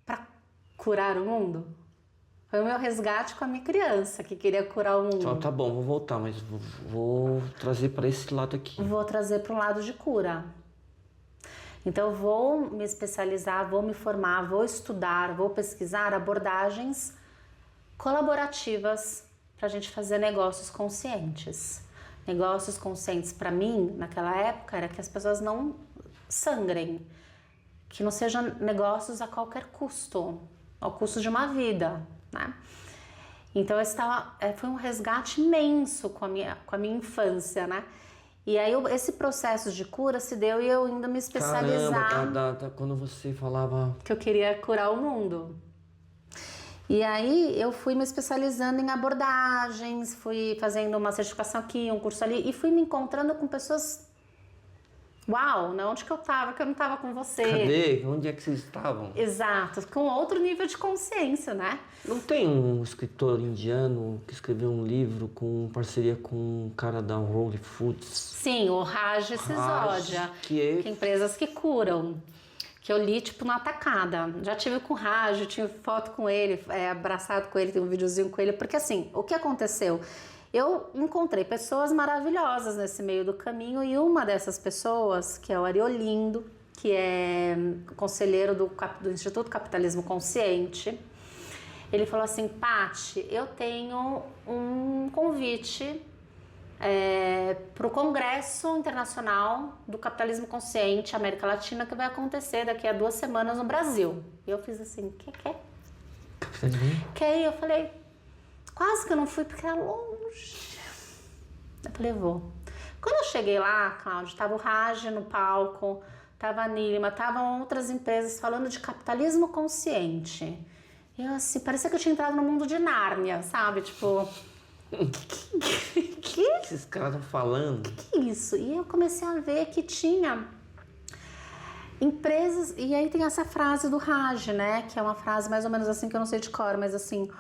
para curar o mundo. Foi o meu resgate com a minha criança, que queria curar o mundo. Tá bom, vou voltar, mas vou trazer para esse lado aqui. Vou trazer para um lado de cura. Então, eu vou me especializar, vou me formar, vou estudar, vou pesquisar abordagens colaborativas para a gente fazer negócios conscientes. Negócios conscientes, para mim, naquela época, era que as pessoas não sangrem, que não sejam negócios a qualquer custo, ao custo de uma vida, né? Então, foi um resgate imenso com a minha infância, né? E aí, esse processo de cura se deu e eu ainda me especializar. Caramba, quando você falava... Que eu queria curar o mundo. E aí, eu fui me especializando em abordagens, fui fazendo uma certificação aqui, um curso ali, e fui me encontrando com pessoas... Uau, né? Onde que eu tava? Que eu não tava com você. Cadê? Onde é que vocês estavam? Exato, com outro nível de consciência, né? Não tem um escritor indiano que escreveu um livro com parceria com um cara da Whole Foods? Sim, o Raj Sisodia, que é empresas que curam. Que eu li, tipo, na atacada. Já tive com o Raj, tive foto com ele, abraçado com ele, tem um videozinho com ele. Porque, assim, o que aconteceu? Eu encontrei pessoas maravilhosas nesse meio do caminho e uma dessas pessoas, que é o Ariolindo, que é conselheiro do Instituto Capitalismo Consciente, ele falou assim: Paty, eu tenho um convite para o Congresso Internacional do Capitalismo Consciente América Latina, que vai acontecer daqui a 2 semanas no Brasil. E eu fiz assim: quer? Quer? Eu falei, quase que eu não fui porque era longe. Eu falei, vou. Quando eu cheguei lá, Cláudio, tava o Raj no palco, tava a Nilma, estavam outras empresas falando de capitalismo consciente. E eu assim, parecia que eu tinha entrado no mundo de Nárnia, sabe? Tipo, que esses caras estão falando? Que é isso? E eu comecei a ver que tinha empresas, e aí tem essa frase do Raj, né? Que é uma frase mais ou menos assim, que eu não sei de cor, mas assim...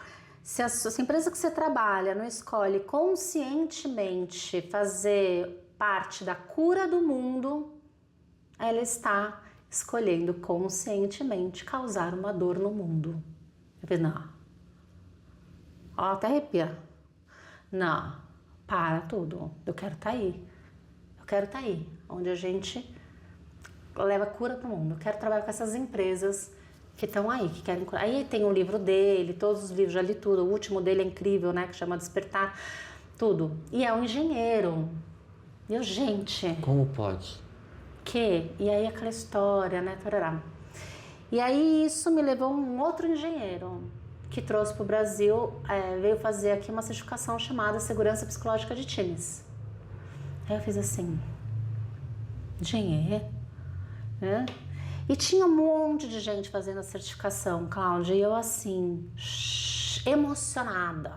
Se a empresa que você trabalha não escolhe conscientemente fazer parte da cura do mundo, ela está escolhendo conscientemente causar uma dor no mundo. Eu falei, não. Ó, até arrepia. Não, para tudo. Eu quero estar aí. Eu quero estar aí, onde a gente leva cura para o mundo. Eu quero trabalhar com essas empresas que estão aí, que querem curar. Aí tem um livro dele, todos os livros, já li tudo. O último dele é incrível, né? Que chama Despertar, tudo. E é um engenheiro. E eu, gente... Como pode? E aí aquela história, né? Tarará. E aí isso me levou a um outro engenheiro que trouxe para o Brasil, veio fazer aqui uma certificação chamada Segurança Psicológica de Times. Aí eu fiz assim, engenheiro, né? E tinha um monte de gente fazendo a certificação, Cláudia, e eu assim, emocionada.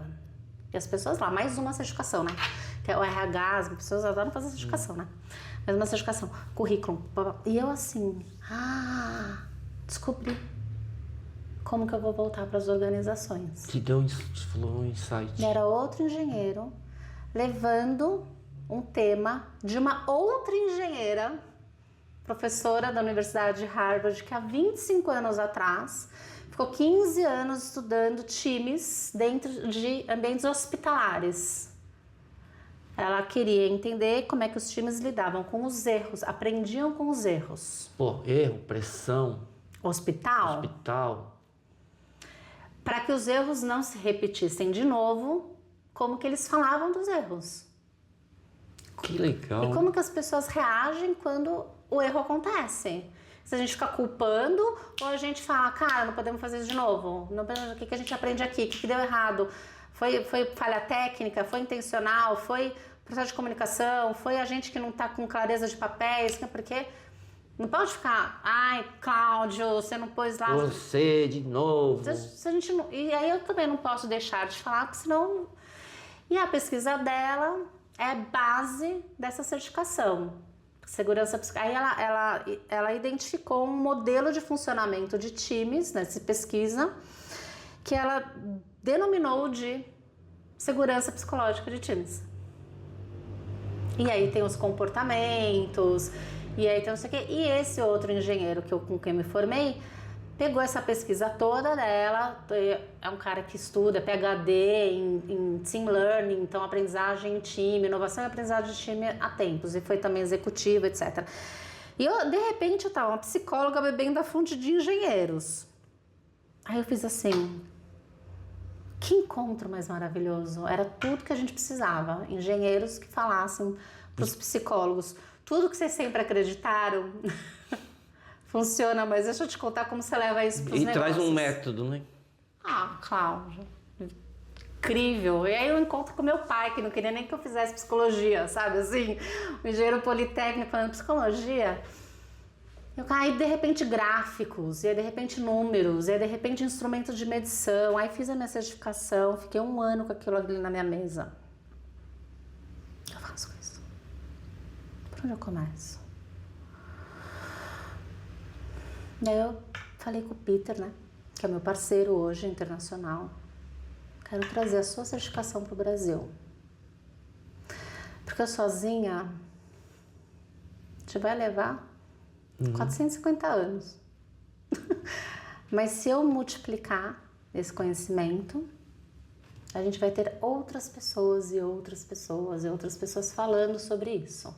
E as pessoas lá, mais uma certificação, né? Que é o RH, as pessoas adoram fazer certificação, né? Mais uma certificação, currículo. E eu assim, descobri como que eu vou voltar para as organizações. Te falou um insight. E era outro engenheiro levando um tema de uma outra engenheira, professora da Universidade de Harvard, que há 25 anos atrás ficou 15 anos estudando times dentro de ambientes hospitalares. Ela queria entender como é que os times lidavam com os erros, aprendiam com os erros. Pô, erro, pressão. Hospital. Para que os erros não se repetissem de novo, como que eles falavam dos erros. Que legal. E como que as pessoas reagem quando o erro acontece. Se a gente fica culpando ou a gente fala, cara, não podemos fazer isso de novo. O que a gente aprende aqui? O que deu errado? Foi falha técnica? Foi intencional? Foi processo de comunicação? Foi a gente que não está com clareza de papéis? Porque não pode ficar, ai, Cláudio, você não pôs lá... Você de novo. Se a gente não, e aí eu também não posso deixar de falar, porque senão... E a pesquisa dela é base dessa certificação. Segurança psicológica. Aí ela identificou um modelo de funcionamento de times, nessa pesquisa, que ela denominou de segurança psicológica de times. E aí tem os comportamentos, e aí tem não sei o quê. E esse outro engenheiro com quem eu me formei, pegou essa pesquisa toda dela, é um cara que estuda, é PhD em Team Learning, então aprendizagem em time, inovação e aprendizagem de time há tempos, e foi também executivo, etc. E de repente, eu estava uma psicóloga bebendo a fonte de engenheiros. Aí eu fiz assim, que encontro mais maravilhoso, era tudo que a gente precisava, engenheiros que falassem para os psicólogos, tudo que vocês sempre acreditaram funciona, mas deixa eu te contar como você leva isso para os negócios. E traz um método, né? Ah, Cláudia, incrível. E aí eu encontro com meu pai, que não queria nem que eu fizesse psicologia, sabe assim? O engenheiro politécnico falando psicologia. Aí de repente gráficos, e aí de repente números, e aí de repente instrumentos de medição. Aí fiz a minha certificação, fiquei 1 ano com aquilo ali na minha mesa. O que eu faço com isso? Por onde eu começo? Daí eu falei com o Peter, né? Que é meu parceiro hoje, internacional. Quero trazer a sua certificação para o Brasil. Porque eu sozinha, a gente vai levar 450 anos. Mas se eu multiplicar esse conhecimento, a gente vai ter outras pessoas e outras pessoas e outras pessoas falando sobre isso.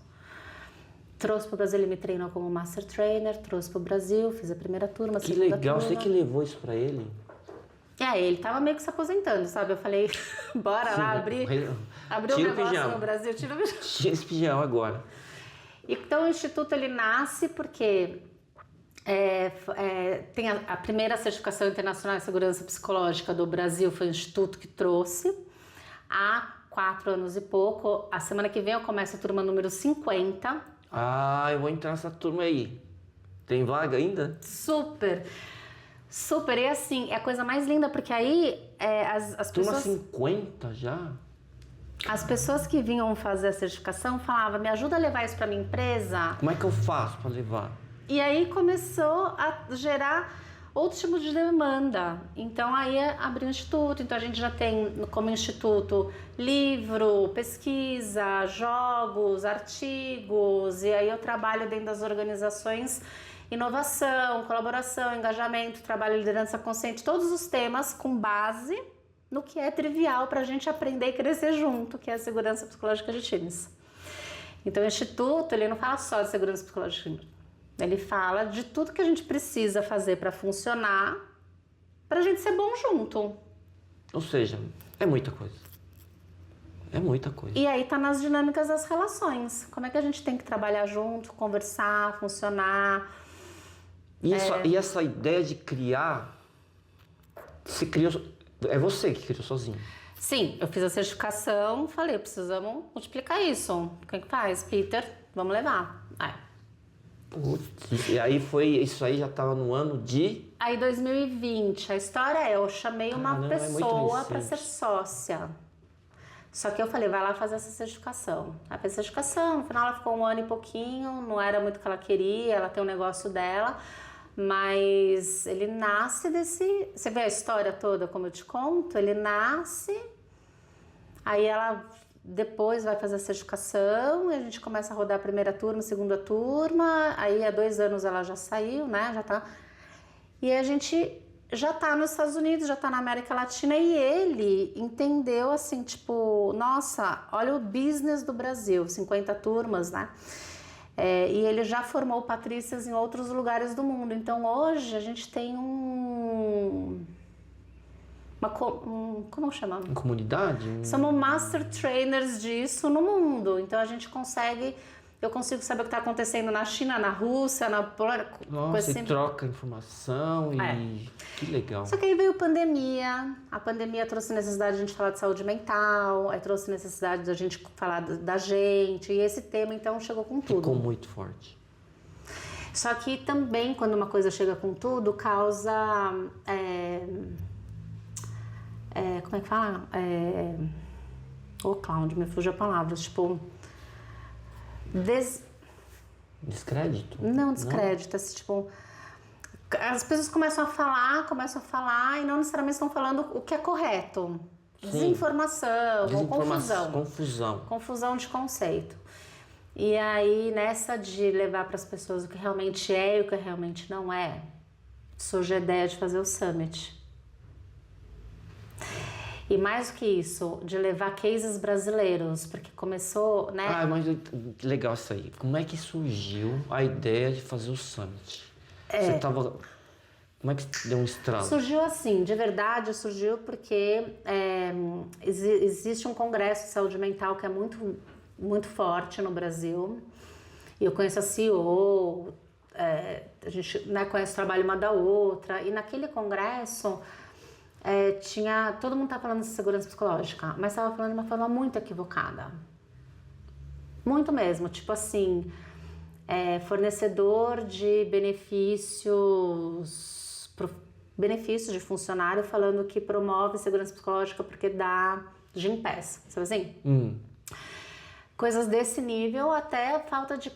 Trouxe para o Brasil, ele me treinou como Master Trainer, trouxe para o Brasil, fiz a primeira turma, a segunda turma. Que legal, você que levou isso para ele? Ele tava meio que se aposentando, sabe? Eu falei, bora lá abrir um negócio no Brasil, tira o pijama. Tira esse pijama agora. Então o Instituto ele nasce porque tem a primeira certificação internacional de segurança psicológica do Brasil, foi o Instituto que trouxe há 4 anos e pouco. A semana que vem eu começo a turma número 50. Eu vou entrar nessa turma aí. Tem vaga ainda? Super! Super! E assim, é a coisa mais linda, porque aí as turma pessoas... 50 já? As pessoas que vinham fazer a certificação falavam, me ajuda a levar isso para minha empresa. Como é que eu faço para levar? E aí começou a gerar outros tipos de demanda. Então aí abriu o instituto, então a gente já tem como instituto livro, pesquisa, jogos, artigos, e aí eu trabalho dentro das organizações inovação, colaboração, engajamento, trabalho, liderança consciente, todos os temas com base no que é trivial para a gente aprender e crescer junto, que é a segurança psicológica de times. Então o instituto ele não fala só de segurança psicológica de times. Ele fala de tudo que a gente precisa fazer para funcionar, para a gente ser bom junto. Ou seja, é muita coisa. É muita coisa. E aí tá nas dinâmicas das relações. Como é que a gente tem que trabalhar junto, conversar, funcionar. E essa ideia de criar, se criou, é você que criou sozinho? Sim, eu fiz a certificação, falei, precisamos multiplicar isso. Quem que faz? Peter, vamos levar. Putz, e aí isso aí já estava no ano de... Aí 2020, a história eu chamei uma pessoa para ser sócia. Só que eu falei, vai lá fazer essa certificação. Ela fez a certificação, no final ela ficou 1 ano e pouquinho, não era muito o que ela queria, ela tem um negócio dela, mas ele nasce desse... Você vê a história toda, como eu te conto? Ele nasce, aí ela... Depois vai fazer a certificação e a gente começa a rodar a primeira turma, a segunda turma. Aí há 2 anos ela já saiu, né? Já tá. E a gente já tá nos Estados Unidos, já tá na América Latina. E ele entendeu assim, tipo, nossa, olha o business do Brasil, 50 turmas, né? E ele já formou patrícias em outros lugares do mundo. Então hoje a gente tem como chama? Uma comunidade? Somos master trainers disso no mundo. Então a gente eu consigo saber o que está acontecendo na China, na Rússia, na Polônia. Nossa, e troca informação e... Que legal. Só que aí veio a pandemia trouxe necessidade de a gente falar de saúde mental, aí trouxe necessidade da gente falar da gente, e esse tema então chegou com tudo. Ficou muito forte. Só que também quando uma coisa chega com tudo, causa... como é que fala? Cláudio, me fugiu a palavra. Tipo... Descrédito? Não, descrédito. Assim, tipo... As pessoas começam a falar e não necessariamente estão falando o que é correto. Sim. Desinformação ou confusão. Confusão de conceito. E aí, nessa de levar para as pessoas o que realmente é e o que realmente não é, surge a ideia de fazer o Summit. E mais do que isso, de levar cases brasileiros, porque começou, né? Ah, mas legal isso aí. Como é que surgiu a ideia de fazer o Summit? Você tava... Como é que deu um estralo? Surgiu assim, de verdade surgiu porque existe um congresso de saúde mental que é muito, muito forte no Brasil. E eu conheço a CEO, a gente, né, conhece o trabalho uma da outra. E naquele congresso todo mundo estava falando de segurança psicológica, mas estava falando de uma forma muito equivocada. Muito mesmo, tipo assim, fornecedor de benefícios de funcionário falando que promove segurança psicológica porque dá Gympass, sabe assim? Coisas desse nível, até falta de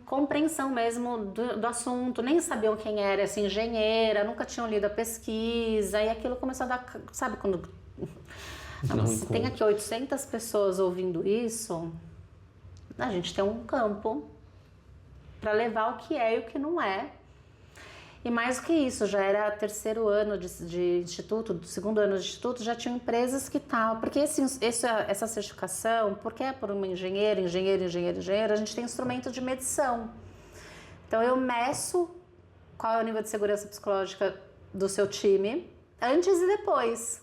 compreensão mesmo do assunto, nem sabiam quem era essa engenheira, nunca tinham lido a pesquisa, e aquilo começou a dar, sabe quando... Se tem aqui 800 pessoas ouvindo isso, a gente tem um campo para levar o que é e o que não é. E mais do que isso, já era terceiro ano de instituto, segundo ano de instituto, já tinham empresas que estavam... Porque essa certificação, porque é por uma engenheira, a gente tem instrumento de medição. Então, eu meço qual é o nível de segurança psicológica do seu time, antes e depois.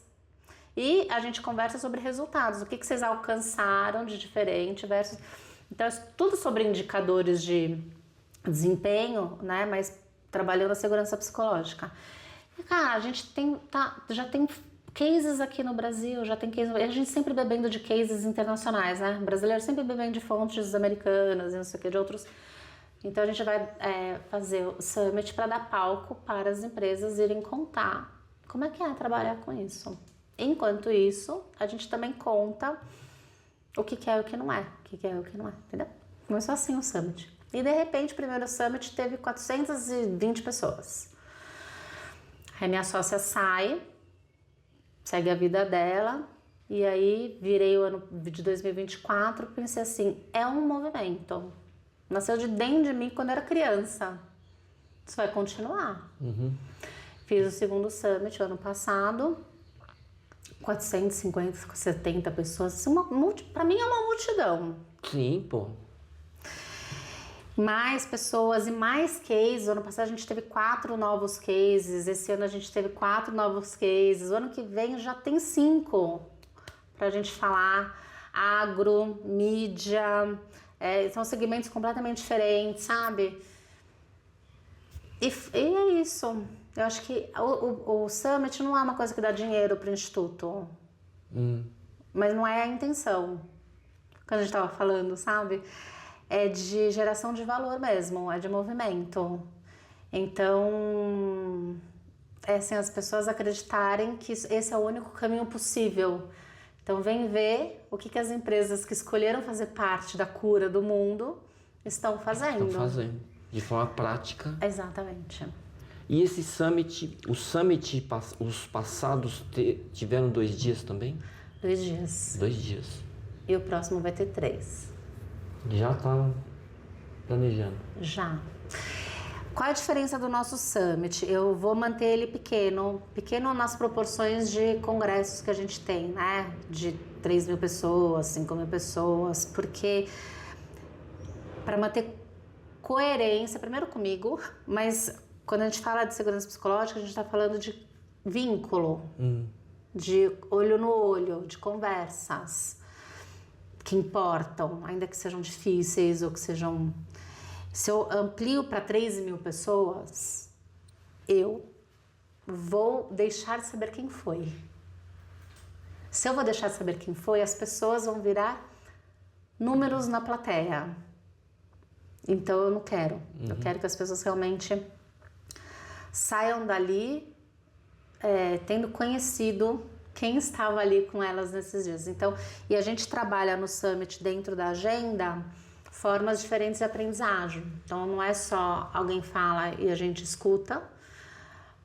E a gente conversa sobre resultados, o que vocês alcançaram de diferente versus... Então, é tudo sobre indicadores de desempenho, né? Mas trabalhando a segurança psicológica. E, cara, a gente já tem cases aqui no Brasil, já tem cases... A gente sempre bebendo de cases internacionais, né? Brasileiro sempre bebendo de fontes americanas e não sei o que, de outros... Então, a gente vai fazer o Summit para dar palco para as empresas irem contar como é que é trabalhar com isso. Enquanto isso, a gente também conta o que é e o que não é. O que é e o que não é, entendeu? Começou assim o Summit. E, de repente, o primeiro Summit teve 420 pessoas. Aí minha sócia sai, segue a vida dela, e aí virei o ano de 2024, pensei assim, é um movimento. Nasceu de dentro de mim quando era criança. Isso vai continuar. Fiz o segundo Summit o ano passado, 450, 70 pessoas. Assim, pra mim é uma multidão. Sim, pô. Mais pessoas e mais cases. O ano passado a gente teve 4 novos cases. Esse ano a gente teve 4 novos cases. O ano que vem já tem 5 pra gente falar. Agro, mídia, são segmentos completamente diferentes, sabe? E é isso. Eu acho que o Summit não é uma coisa que dá dinheiro pro Instituto. Mas não é a intenção. Quando a gente tava falando, sabe? É de geração de valor mesmo, é de movimento. Então, assim, as pessoas acreditarem que esse é o único caminho possível. Então, vem ver o que as empresas que escolheram fazer parte da cura do mundo estão fazendo. Estão fazendo, de forma prática. Exatamente. E esse Summit, os passados tiveram 2 dias também? 2 dias. 2 dias. E o próximo vai ter 3. Já tá planejando? Já. Qual é a diferença do nosso Summit? Eu vou manter ele pequeno nas proporções de congressos que a gente tem, né? De 3.000 pessoas, 5.000 pessoas, porque para manter coerência, primeiro comigo, mas quando a gente fala de segurança psicológica, a gente está falando de vínculo, de olho no olho, de conversas que importam, ainda que sejam difíceis ou que sejam... Se eu amplio para 3.000 pessoas, eu vou deixar de saber quem foi. Se eu vou deixar de saber quem foi, as pessoas vão virar números na plateia. Então eu não quero. Eu quero que as pessoas realmente saiam dali tendo conhecido quem estava ali com elas nesses dias. Então, e a gente trabalha no Summit dentro da agenda formas diferentes de aprendizagem. Então, não é só alguém fala e a gente escuta,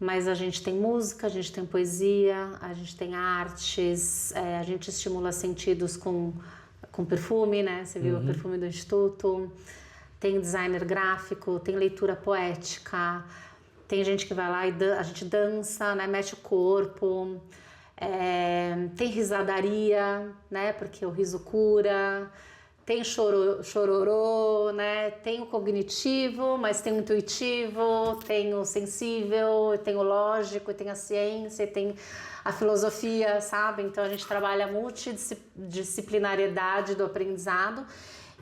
mas a gente tem música, a gente tem poesia, a gente tem artes, a gente estimula sentidos com perfume, né? Você viu o perfume do Instituto, tem designer gráfico, tem leitura poética, Tem gente que vai lá e a gente dança, né? Mexe o corpo. Tem risadaria, né? Porque o riso cura. Tem chororô, né? Tem o cognitivo, mas tem o intuitivo, tem o sensível, tem o lógico, tem a ciência, tem a filosofia, sabe? Então a gente trabalha a multidisciplinariedade do aprendizado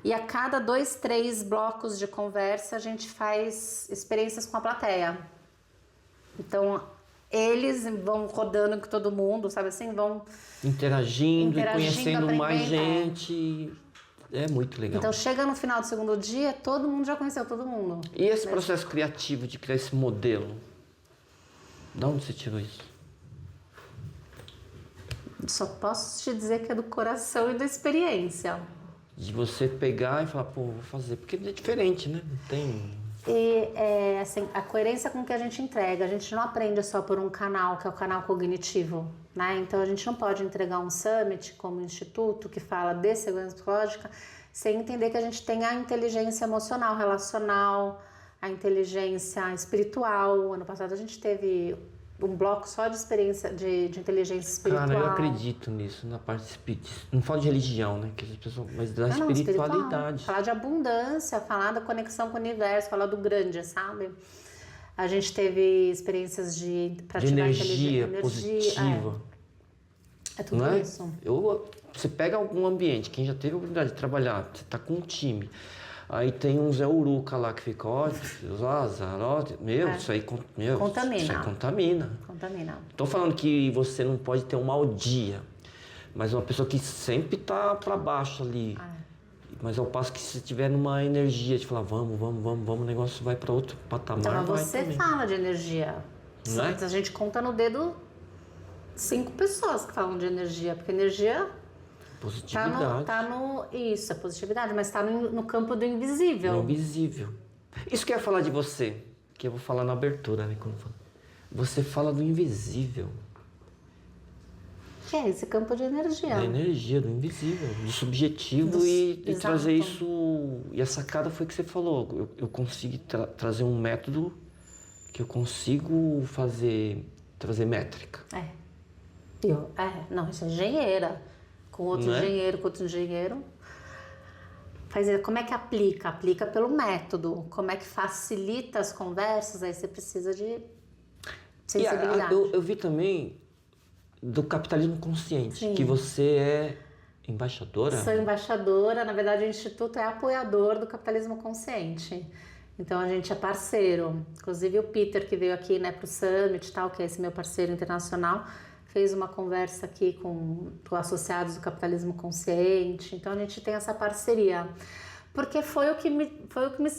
e a cada 2, 3 blocos de conversa a gente faz experiências com a plateia. Então eles vão rodando com todo mundo, sabe assim? Vão interagindo e conhecendo mais aprendendo. gente. É muito legal. Então chega no final do segundo dia, todo mundo já conheceu todo mundo. E esse processo criativo de criar esse modelo? De onde você tirou isso? Só posso te dizer que é do coração e da experiência. De você pegar e falar, pô, vou fazer. Porque é diferente, né? Não tem... E assim, a coerência com que a gente entrega. A gente não aprende só por um canal, que é o canal cognitivo, né? Então a gente não pode entregar um summit como instituto que fala de segurança psicológica sem entender que a gente tem a inteligência emocional, relacional, a inteligência espiritual. Ano passado a gente teve um bloco só de experiência de inteligência espiritual. Cara, eu acredito nisso, na parte espírita. Não falo de religião, né? Que as pessoas, mas da espiritualidade. Falar de abundância, falar da conexão com o universo, falar do grande, sabe? A gente teve experiências de praticar energia positiva. É tudo não é? isso. Você pega algum ambiente, quem já teve a oportunidade de trabalhar, você tá com um time. Aí tem um Zé Uruca lá que fica, ó, isso aí contamina. Isso aí contamina. Tô falando que você não pode ter um mau dia, mas uma pessoa que sempre tá para baixo ali. Mas ao passo que se tiver numa energia de falar, vamos, o negócio vai para outro patamar. Então, você fala de energia. Não é? A gente conta no dedo 5 pessoas que falam de energia, porque energia positividade. Isso, é positividade, mas está no campo do invisível. No invisível. Isso que eu ia falar de você, que eu vou falar na abertura, né? Quando eu falo. Você fala do invisível. Que é esse campo de energia. Da energia, do invisível, do subjetivo e trazer isso. E a sacada foi que você falou. Eu consigo trazer um método que eu consigo trazer métrica. Não, isso é engenheira. Com outro engenheiro, com outro engenheiro. Como é que aplica? Aplica pelo método. Como é que facilita as conversas? Aí você precisa de sensibilidade. Eu vi também do capitalismo consciente, Sim. que você é embaixadora. Sou embaixadora. Na verdade, o Instituto é apoiador do capitalismo consciente. Então, a gente é parceiro. Inclusive, o Peter, que veio aqui, né, para o Summit e tal, que é esse meu parceiro internacional, fez uma conversa aqui com associados do capitalismo consciente. Então a gente tem essa parceria. Porque foi o que me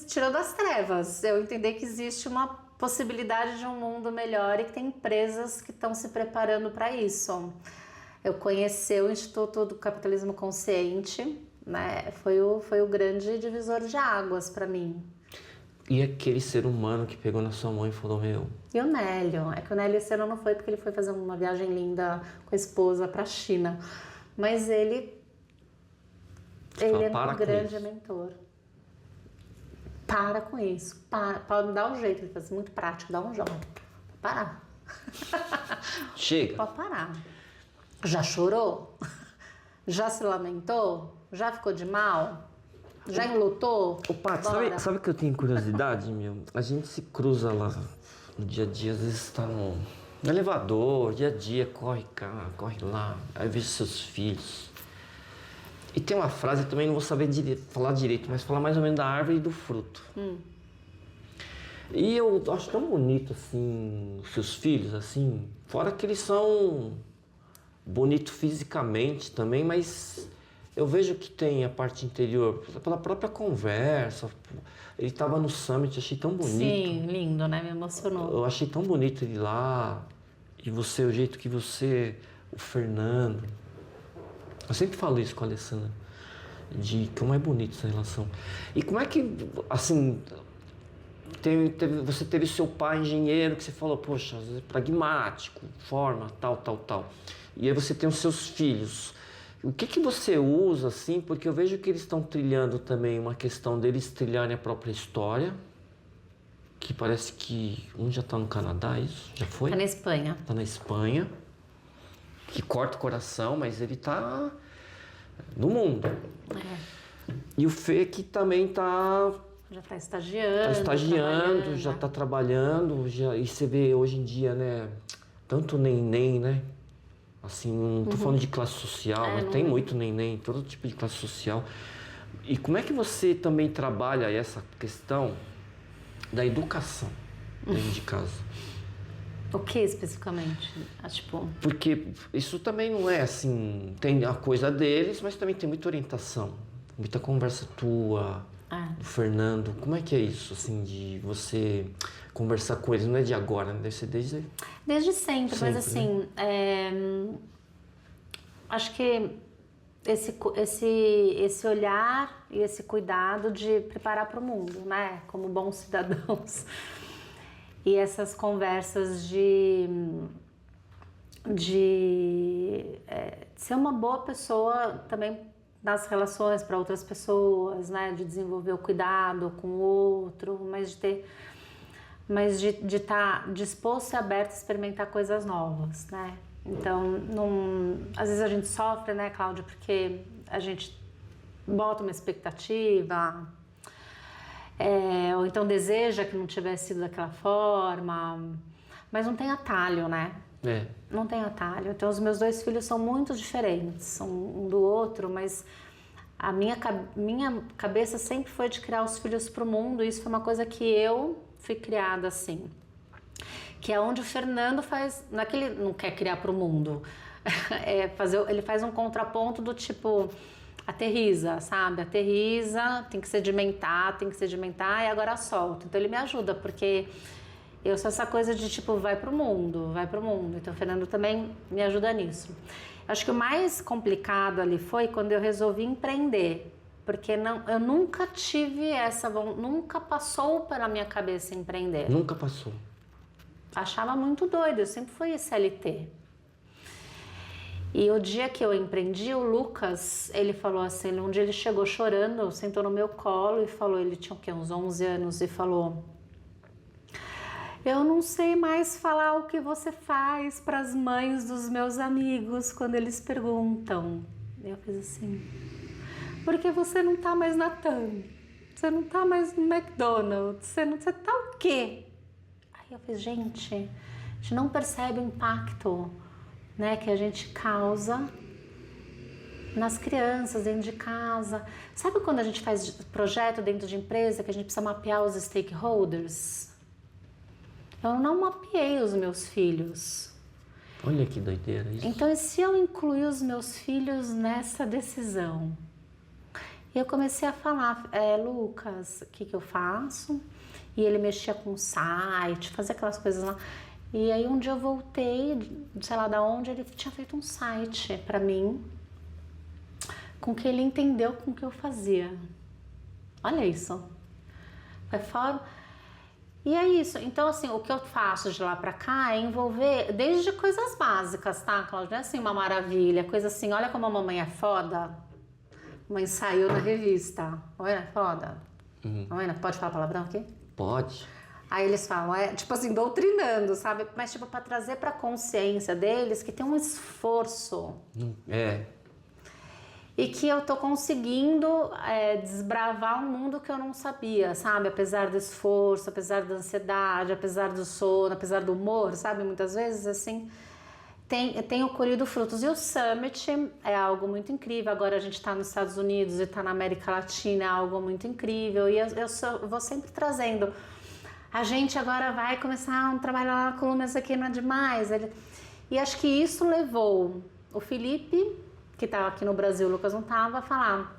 tirou das trevas. Eu entender que existe uma possibilidade de um mundo melhor e que tem empresas que estão se preparando para isso. Eu conheci o Instituto do Capitalismo Consciente, né? Foi o grande divisor de águas para mim. E aquele ser humano que pegou na sua mão e falou, meu... E o Nélio. É que o Nélio esse ano não foi porque ele foi fazer uma viagem linda com a esposa para a China. Mas ele é um grande mentor. Para com isso. Pode dar um jeito. Ele faz muito prático, dá um jogo. Parar. Chega. Pode parar. Já chorou? Já se lamentou? Já ficou de mal? Já enlutou? Ô, Paty, sabe que eu tenho curiosidade, meu? A gente se cruza lá no dia a dia, às vezes tá no elevador, dia a dia, corre cá, corre lá, aí vejo seus filhos. E tem uma frase, eu também não vou saber falar direito, mas falar mais ou menos da árvore e do fruto. E eu acho tão bonito, assim, os seus filhos, assim, fora que eles são bonitos fisicamente também, mas... Eu vejo que tem a parte interior, pela própria conversa. Ele estava no Summit, achei tão bonito. Sim, lindo, né? Me emocionou. Eu achei tão bonito ele lá. E você, o jeito que você... O Fernando... Eu sempre falo isso com a Alessandra. De como é bonito essa relação. E como é que, assim... Você teve seu pai engenheiro, que você falou, poxa, às vezes pragmático, forma, tal. E aí você tem os seus filhos... O que você usa, assim, porque eu vejo que eles estão trilhando também uma questão deles trilharem a própria história, que parece que um já tá no Canadá, isso? Já foi? Tá na Espanha. Tá na Espanha. Que corta o coração, mas ele tá no mundo. E o Fê que também Já tá estagiando. tá estagiando, já né? tá trabalhando, e você vê hoje em dia, né? Tanto neném, né? Assim, não tô falando de classe social, mas tem muito neném, todo tipo de classe social. E como é que você também trabalha essa questão da educação dentro de casa? O que especificamente? Tipo... Porque isso também não é assim, tem a coisa deles, mas também tem muita orientação, muita conversa tua, do Fernando. Como é que é isso, assim, de você conversar com eles? Não é de agora, né? Deve ser Desde sempre, mas assim, acho que esse olhar e esse cuidado de preparar para o mundo, né? Como bons cidadãos. E essas conversas de ser uma boa pessoa também nas relações para outras pessoas, né? De desenvolver o cuidado com o outro, mas de estar disposto e aberto a experimentar coisas novas, né? Então, às vezes a gente sofre, né, Cláudia, porque a gente bota uma expectativa, ou então deseja que não tivesse sido daquela forma, mas não tem atalho, né? Não tem atalho. Então, os meus 2 filhos são muito diferentes um do outro, mas a minha cabeça sempre foi de criar os filhos para o mundo, e isso foi uma coisa que eu fui criada assim. Que é onde o Fernando faz... Não é que ele não quer criar para o mundo, ele faz um contraponto do tipo... Aterriza, sabe? Aterriza, tem que sedimentar, e agora solta. Então ele me ajuda, porque eu sou essa coisa de tipo, vai pro mundo. Então o Fernando também me ajuda nisso. Acho que o mais complicado ali foi quando eu resolvi empreender, porque eu nunca tive nunca passou pela minha cabeça empreender. Nunca passou. Achava muito doido, eu sempre fui CLT. E o dia que eu empreendi, o Lucas, ele falou assim, um dia ele chegou chorando, sentou no meu colo e falou, ele tinha o quê, uns 11 anos, e falou: eu não sei mais falar o que você faz para as mães dos meus amigos quando eles perguntam. Eu fiz assim, porque você não tá mais na TAM, você não tá mais no McDonald's, você tá o quê? Aí eu fiz, gente, a gente não percebe o impacto, né, que a gente causa nas crianças dentro de casa. Sabe quando a gente faz projeto dentro de empresa que a gente precisa mapear os stakeholders? Eu não mapeei os meus filhos. Olha que doideira isso. Então, e se eu incluir os meus filhos nessa decisão? E eu comecei a falar, Lucas, o que eu faço? E ele mexia com o site, fazia aquelas coisas lá. E aí um dia eu voltei, sei lá de onde, ele tinha feito um site para mim, com que ele entendeu com o que eu fazia. Olha isso. Foi foda. E é isso. Então, assim, o que eu faço de lá pra cá é envolver desde coisas básicas, tá, Cláudia? Não é assim uma maravilha, coisa assim, olha como a mamãe é foda. A mãe saiu na revista. Olha, é foda. Olha, pode falar palavrão aqui? Pode. Aí eles falam, tipo assim, doutrinando, sabe? Mas tipo, pra trazer pra consciência deles que tem um esforço. E que eu tô conseguindo desbravar um mundo que eu não sabia, sabe? Apesar do esforço, apesar da ansiedade, apesar do sono, apesar do humor, sabe? Muitas vezes, assim, tenho colhido frutos. E o Summit é algo muito incrível. Agora a gente tá nos Estados Unidos e tá na América Latina, é algo muito incrível. E eu vou sempre trazendo... A gente agora vai começar um trabalho lá na coluna, isso aqui não é demais. E acho que isso levou o Felipe, que estava aqui no Brasil, o Lucas não estava, a falar: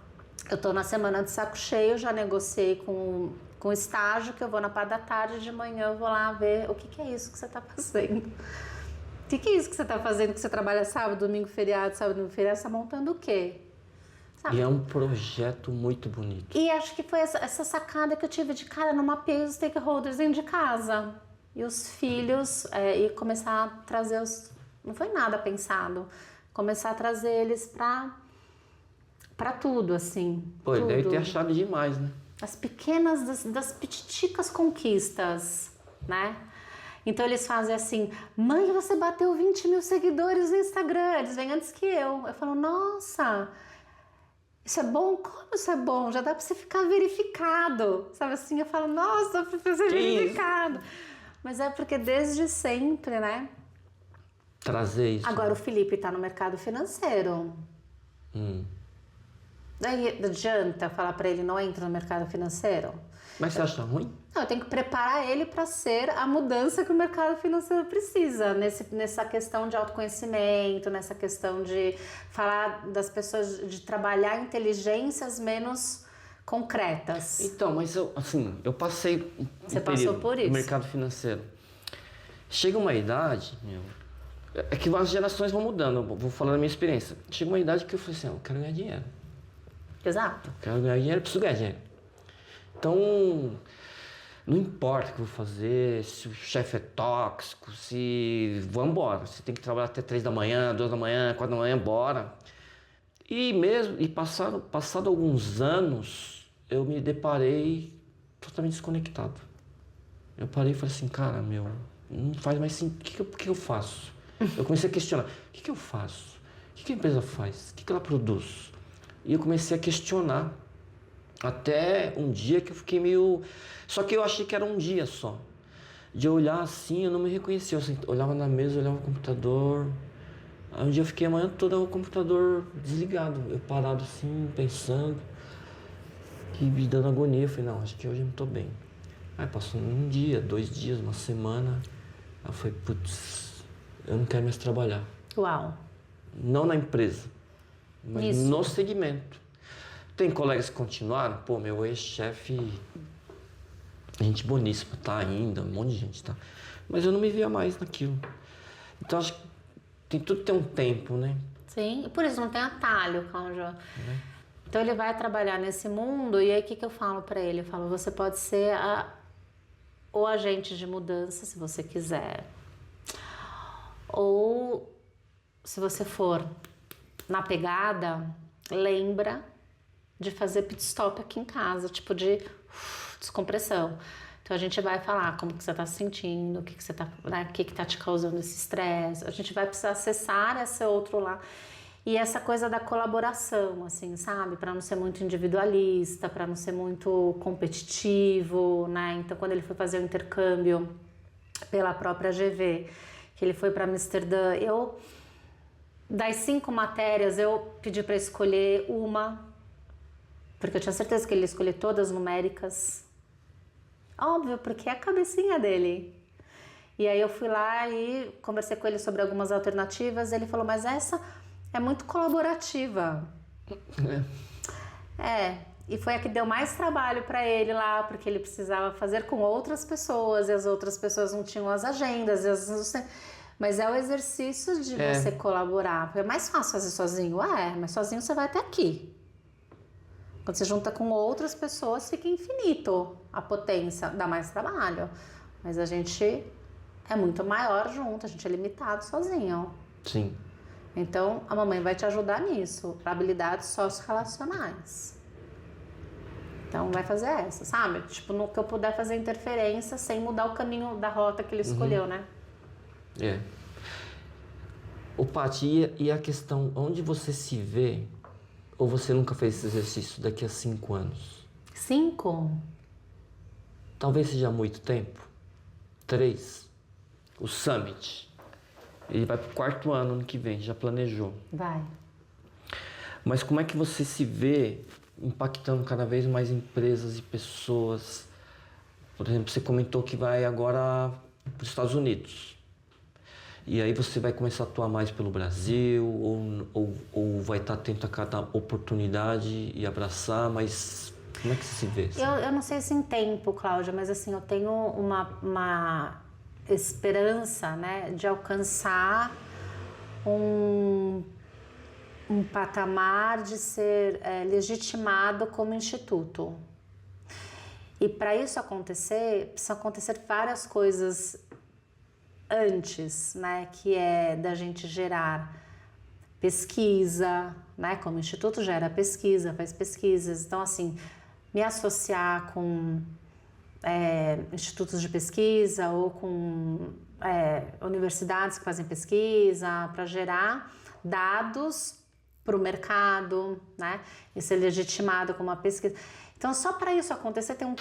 eu estou na semana de saco cheio, já negociei com o estágio, que eu vou na parte da tarde, de manhã eu vou lá ver o que é isso que você está fazendo. O que é isso que você está fazendo, que você trabalha sábado, domingo, feriado, você está montando o quê? E é um projeto muito bonito. E acho que foi essa sacada que eu tive de, cara, não mapeei os stakeholders dentro de casa. E os filhos, e começar a trazer não foi nada pensado. Começar a trazer eles pra tudo, assim. Pô, ele tudo. deve ter achado demais, né? as pequenas, das petiticas conquistas, né? Então eles fazem assim, mãe, você bateu 20 mil seguidores no Instagram, eles vêm antes que eu. Eu falo, nossa, isso é bom? Como isso é bom? Já dá pra você ficar verificado, sabe assim? Eu falo, nossa, dá pra ser verificado. Mas é porque desde sempre, né? Trazer isso. Agora o Felipe tá no mercado financeiro. Daí adianta falar pra ele, não entra no mercado financeiro? Mas você acha ruim? Não, eu tenho que preparar ele para ser a mudança que o mercado financeiro precisa, nessa questão de autoconhecimento, nessa questão de falar das pessoas, de trabalhar inteligências menos concretas. Então, mas eu passei Você passou por isso? no mercado financeiro. Chega uma idade, é que as gerações vão mudando, eu vou falar da minha experiência. Chega uma idade que eu falei assim, eu quero ganhar dinheiro. Exato. Quero ganhar dinheiro, preciso ganhar dinheiro. Então, não importa o que eu vou fazer, se o chefe é tóxico, se... Vambora, você tem que trabalhar até 3 da manhã, 2 da manhã, 4 da manhã, bora. E passado alguns anos, eu me deparei totalmente desconectado. Eu parei e falei assim, cara, não faz mais sentido, o que eu faço? Eu comecei a questionar, o que eu faço? O que a empresa faz? O que ela produz? E eu comecei a questionar. Até um dia que eu fiquei meio... Só que eu achei que era um dia só. De olhar assim, eu não me reconhecia. Eu olhava na mesa, olhava no computador. Aí um dia eu fiquei a manhã toda o computador desligado. Eu parado assim, pensando. E me dando agonia. Eu falei, não, acho que hoje eu não tô bem. Aí passou um dia, 2 dias, uma semana. Aí eu falei, putz, eu não quero mais trabalhar. Uau. Não na empresa, mas Isso. no segmento. Tem colegas que continuaram, pô, meu ex-chefe, gente boníssima, tá ainda, um monte de gente, tá? Mas eu não me via mais naquilo. Então acho que tudo tem um tempo, né? Sim, e por isso não tem atalho, Cláudio. Então ele vai trabalhar nesse mundo e aí o que eu falo pra ele? Eu falo, você pode ser o agente de mudança, se você quiser. Ou se você for na pegada, lembra de fazer pit stop aqui em casa, tipo de descompressão. Então a gente vai falar como que você está se sentindo, o que você tá, né, o que tá te causando esse estresse. A gente vai precisar acessar esse outro lá. E essa coisa da colaboração, assim, sabe? Para não ser muito individualista, para não ser muito competitivo, né? Então quando ele foi fazer o intercâmbio pela própria GV, que ele foi para Amsterdã, das 5 matérias, eu pedi para escolher uma, porque eu tinha certeza que ele ia escolher todas numéricas. Óbvio, porque é a cabecinha dele. E aí eu fui lá e conversei com ele sobre algumas alternativas. Ele falou, mas essa é muito colaborativa. E foi a que deu mais trabalho para ele lá, porque ele precisava fazer com outras pessoas, e as outras pessoas não tinham as agendas. Mas é o exercício de você colaborar. É mais fácil fazer sozinho? Mas sozinho você vai até aqui. Quando você junta com outras pessoas, fica infinito a potência, dá mais trabalho. Mas a gente é muito maior junto, a gente é limitado sozinho. Sim. Então, a mamãe vai te ajudar nisso, habilidades sociorrelacionais. Então, vai fazer essa, sabe? Tipo, no que eu puder fazer interferência sem mudar o caminho da rota que ele escolheu, né? Ô, Paty, e a questão, onde você se vê, ou você nunca fez esse exercício daqui a 5 anos? 5? Talvez seja muito tempo. 3. O Summit. Ele vai pro 4º ano que vem, já planejou. Vai. Mas como é que você se vê impactando cada vez mais empresas e pessoas? Por exemplo, você comentou que vai agora para os Estados Unidos. E aí você vai começar a atuar mais pelo Brasil ou vai estar atento a cada oportunidade e abraçar, mas como é que você se vê? Eu não sei se em tempo, Cláudia, mas assim, eu tenho uma esperança, né, de alcançar um patamar de ser legitimado como instituto. E para isso acontecer, precisam acontecer várias coisas antes, né, que é da gente gerar pesquisa, né, como instituto gera pesquisa, faz pesquisas, então assim, me associar com institutos de pesquisa ou com universidades que fazem pesquisa para gerar dados para o mercado, né? E ser legitimado como uma pesquisa. Então, só para isso acontecer, tem um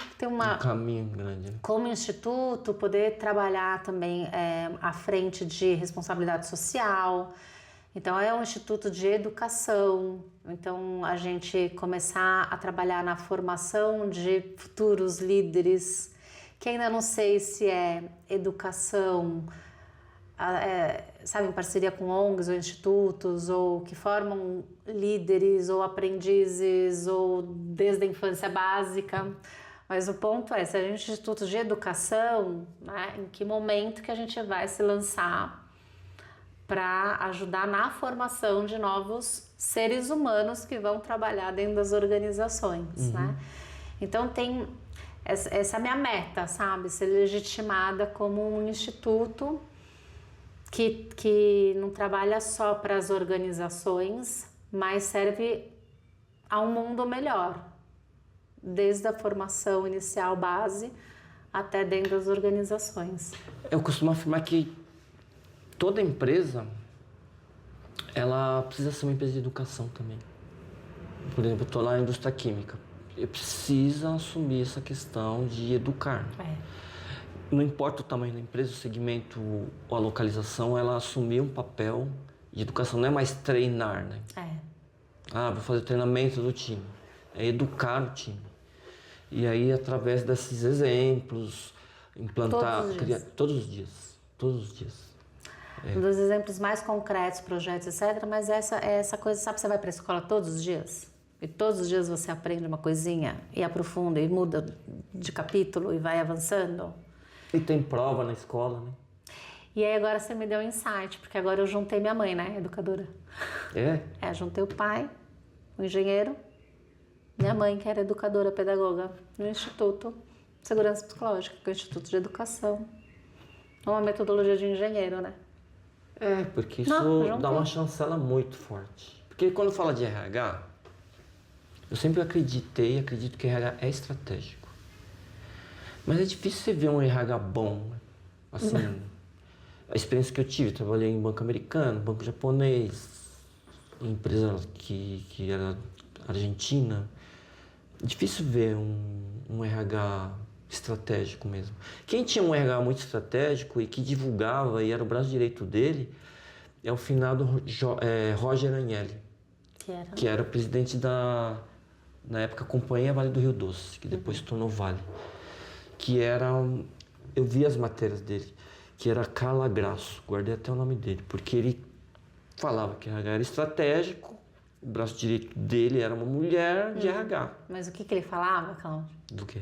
caminho grande. Né? Como instituto, poder trabalhar também à frente de responsabilidade social. Então, é um instituto de educação. Então, a gente começar a trabalhar na formação de futuros líderes, que ainda não sei se é educação, sabe, em parceria com ONGs ou institutos, ou que formam líderes ou aprendizes, ou desde a infância básica. Mas o ponto é, se a gente é um instituto de educação, né, em que momento que a gente vai se lançar para ajudar na formação de novos seres humanos que vão trabalhar dentro das organizações, né? Então essa é a minha meta, sabe? Ser legitimada como um instituto que não trabalha só para as organizações, mas serve a um mundo melhor, desde a formação inicial base até dentro das organizações. Eu costumo afirmar que toda empresa, ela precisa ser uma empresa de educação também. Por exemplo, eu estou lá na indústria química. Eu preciso assumir essa questão de educar. Não importa o tamanho da empresa, o segmento ou a localização, ela assumir um papel de educação. Não é mais treinar, né? Vou fazer o treinamento do time. É educar o time. E aí, através desses exemplos, implantar... Todos os dias. Um dos exemplos mais concretos, projetos, etc. Mas essa coisa, sabe, você vai para a escola todos os dias? E todos os dias você aprende uma coisinha e aprofunda e muda de capítulo e vai avançando. E tem prova na escola, né? E aí agora você me deu um insight, porque agora eu juntei minha mãe, né, educadora. Juntei o pai, o engenheiro, minha mãe, que era educadora, pedagoga, no Instituto de Segurança Psicológica, que é o Instituto de Educação. Uma metodologia de engenheiro, né? Porque isso dá uma chancela muito forte. Porque quando fala de RH, eu sempre acredito que RH é estratégico. Mas é difícil você ver um RH bom, assim, a experiência que eu tive, trabalhei em banco americano, banco japonês, em empresa que era argentina. É difícil ver um RH estratégico mesmo. Quem tinha um RH muito estratégico e que divulgava e era o braço direito dele é o finado Roger Agnelli, que era o presidente na época, Companhia Vale do Rio Doce, que depois se tornou Vale. Eu vi as matérias dele, que era Carla Grasso, guardei até o nome dele, porque ele falava que RH era estratégico, o braço direito dele era uma mulher de RH. Mas o que ele falava, Cláudio? Do quê?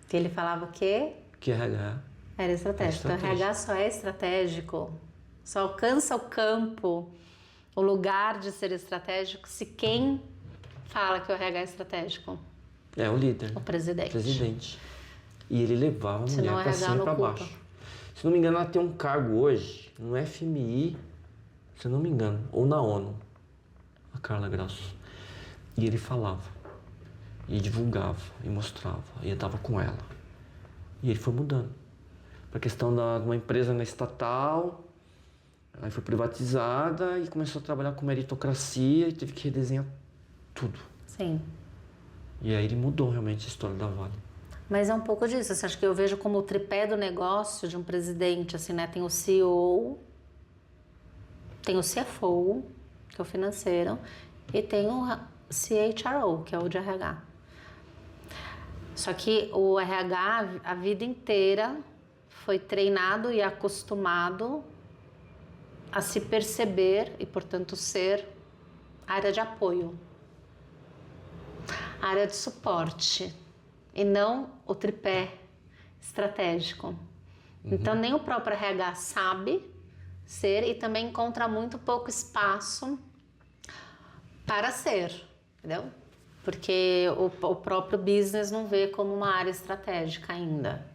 Que ele falava que RH era estratégico. Então, RH só é estratégico, só alcança o campo, o lugar de ser estratégico, se quem fala que o RH é estratégico. É o líder. O presidente. E ele levava a mulher para cima e para baixo. Se não me engano, ela tem um cargo hoje no FMI, se não me engano, ou na ONU, a Carla Grasso. E ele falava, e divulgava, e mostrava, e estava com ela. E ele foi mudando. Para a questão de uma empresa na estatal, aí foi privatizada e começou a trabalhar com meritocracia e teve que redesenhar tudo. Sim. E aí ele mudou realmente a história da Vale. Mas é um pouco disso, assim, acho que eu vejo como o tripé do negócio de um presidente, assim, né? Tem o CEO, tem o CFO, que é o financeiro, e tem o CHRO, que é o de RH. Só que o RH, a vida inteira, foi treinado e acostumado a se perceber e, portanto, ser área de apoio, área de suporte, e não o tripé estratégico. Então, nem o próprio RH sabe ser e também encontra muito pouco espaço para ser, entendeu? Porque o próprio business não vê como uma área estratégica ainda.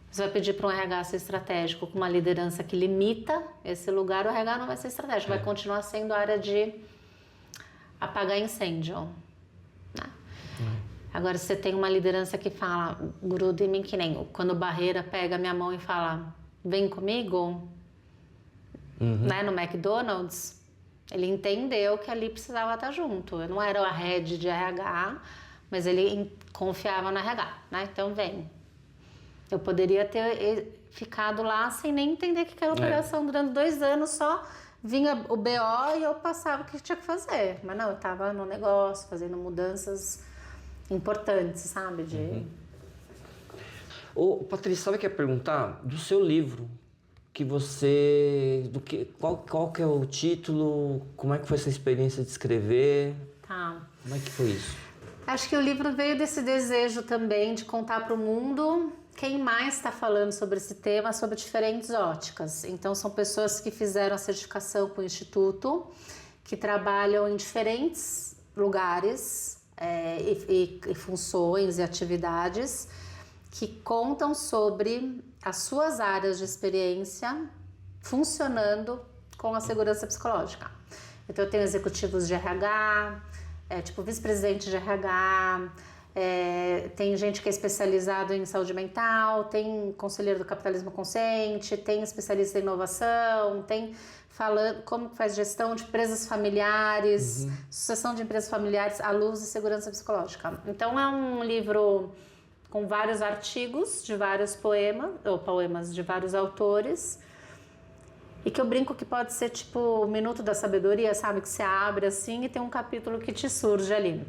Você vai pedir para um RH ser estratégico com uma liderança que limita esse lugar, o RH não vai ser estratégico, vai continuar sendo a área de apagar incêndio, né? Agora, você tem uma liderança que fala, gruda em mim, que nem quando o Barreira pega a minha mão e fala, vem comigo, né, no McDonald's, ele entendeu que ali precisava estar junto. Eu não era a head de RH, mas ele confiava no RH, né? Então, vem. Eu poderia ter ficado lá sem nem entender o que era operação durante 2 anos, só vinha o BO e eu passava o que tinha que fazer. Mas não, eu estava no negócio, fazendo mudanças importantes, sabe? Ô, Patrícia, sabe o que eu ia perguntar? Do seu livro, que você... Qual que é o título? Como é que foi essa experiência de escrever? Tá. Como é que foi isso? Acho que o livro veio desse desejo também de contar para o mundo quem mais está falando sobre esse tema, sobre diferentes óticas. Então, são pessoas que fizeram a certificação com o Instituto, que trabalham em diferentes lugares e funções e atividades, que contam sobre as suas áreas de experiência funcionando com a segurança psicológica. Então, eu tenho executivos de RH, tipo vice-presidente de RH, tem gente que é especializado em saúde mental, tem conselheiro do capitalismo consciente, tem especialista em inovação, tem falando como faz gestão de empresas familiares, sucessão de empresas familiares à luz de segurança psicológica. Então é um livro com vários artigos de vários poemas de vários autores, e que eu brinco que pode ser tipo o Minuto da Sabedoria, sabe? Que você abre assim e tem um capítulo que te surge ali.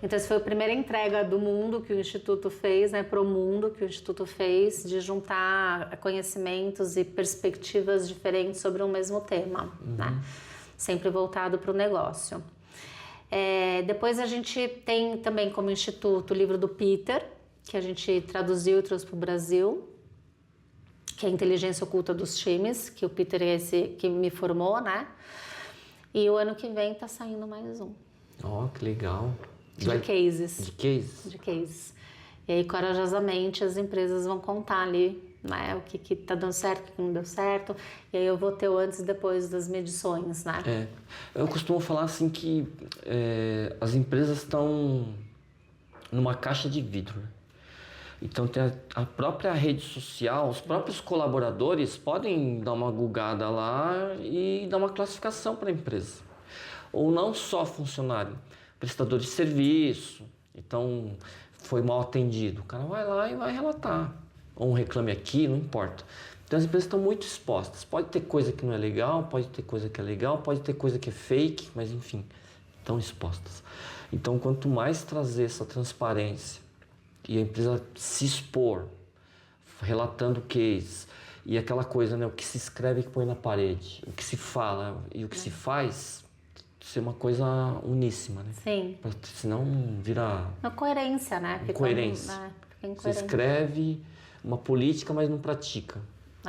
Então, essa foi a primeira entrega do mundo que o Instituto fez, né, para o mundo que o Instituto fez, de juntar conhecimentos e perspectivas diferentes sobre um mesmo tema, né? Sempre voltado para o negócio. Depois a gente tem também como Instituto o livro do Peter, que a gente traduziu e trouxe para o Brasil, que é a Inteligência Oculta dos Times, que o Peter é esse que me formou, né? E o ano que vem está saindo mais um. Ó, que legal. De cases. De cases? De cases. E aí, corajosamente, as empresas vão contar ali, né, o que tá dando certo, o que não deu certo. E aí eu vou ter o antes e depois das medições, né? Eu costumo falar assim que as empresas estão numa caixa de vidro, né? Então tem a própria rede social, os próprios colaboradores podem dar uma gulgada lá e dar uma classificação para a empresa. Ou não só funcionário, prestador de serviço, então foi mal atendido. O cara vai lá e vai relatar. Ou um reclame aqui, não importa. Então as empresas estão muito expostas. Pode ter coisa que não é legal, pode ter coisa que é legal, pode ter coisa que é fake, mas enfim, estão expostas. Então quanto mais trazer essa transparência e a empresa se expor, relatando case, e aquela coisa, né, o que se escreve que põe na parede, o que se fala e o que se faz, ser uma coisa uníssima, né? Sim. Senão vira... Uma coerência, né? Incoerência. Você escreve uma política, mas não pratica.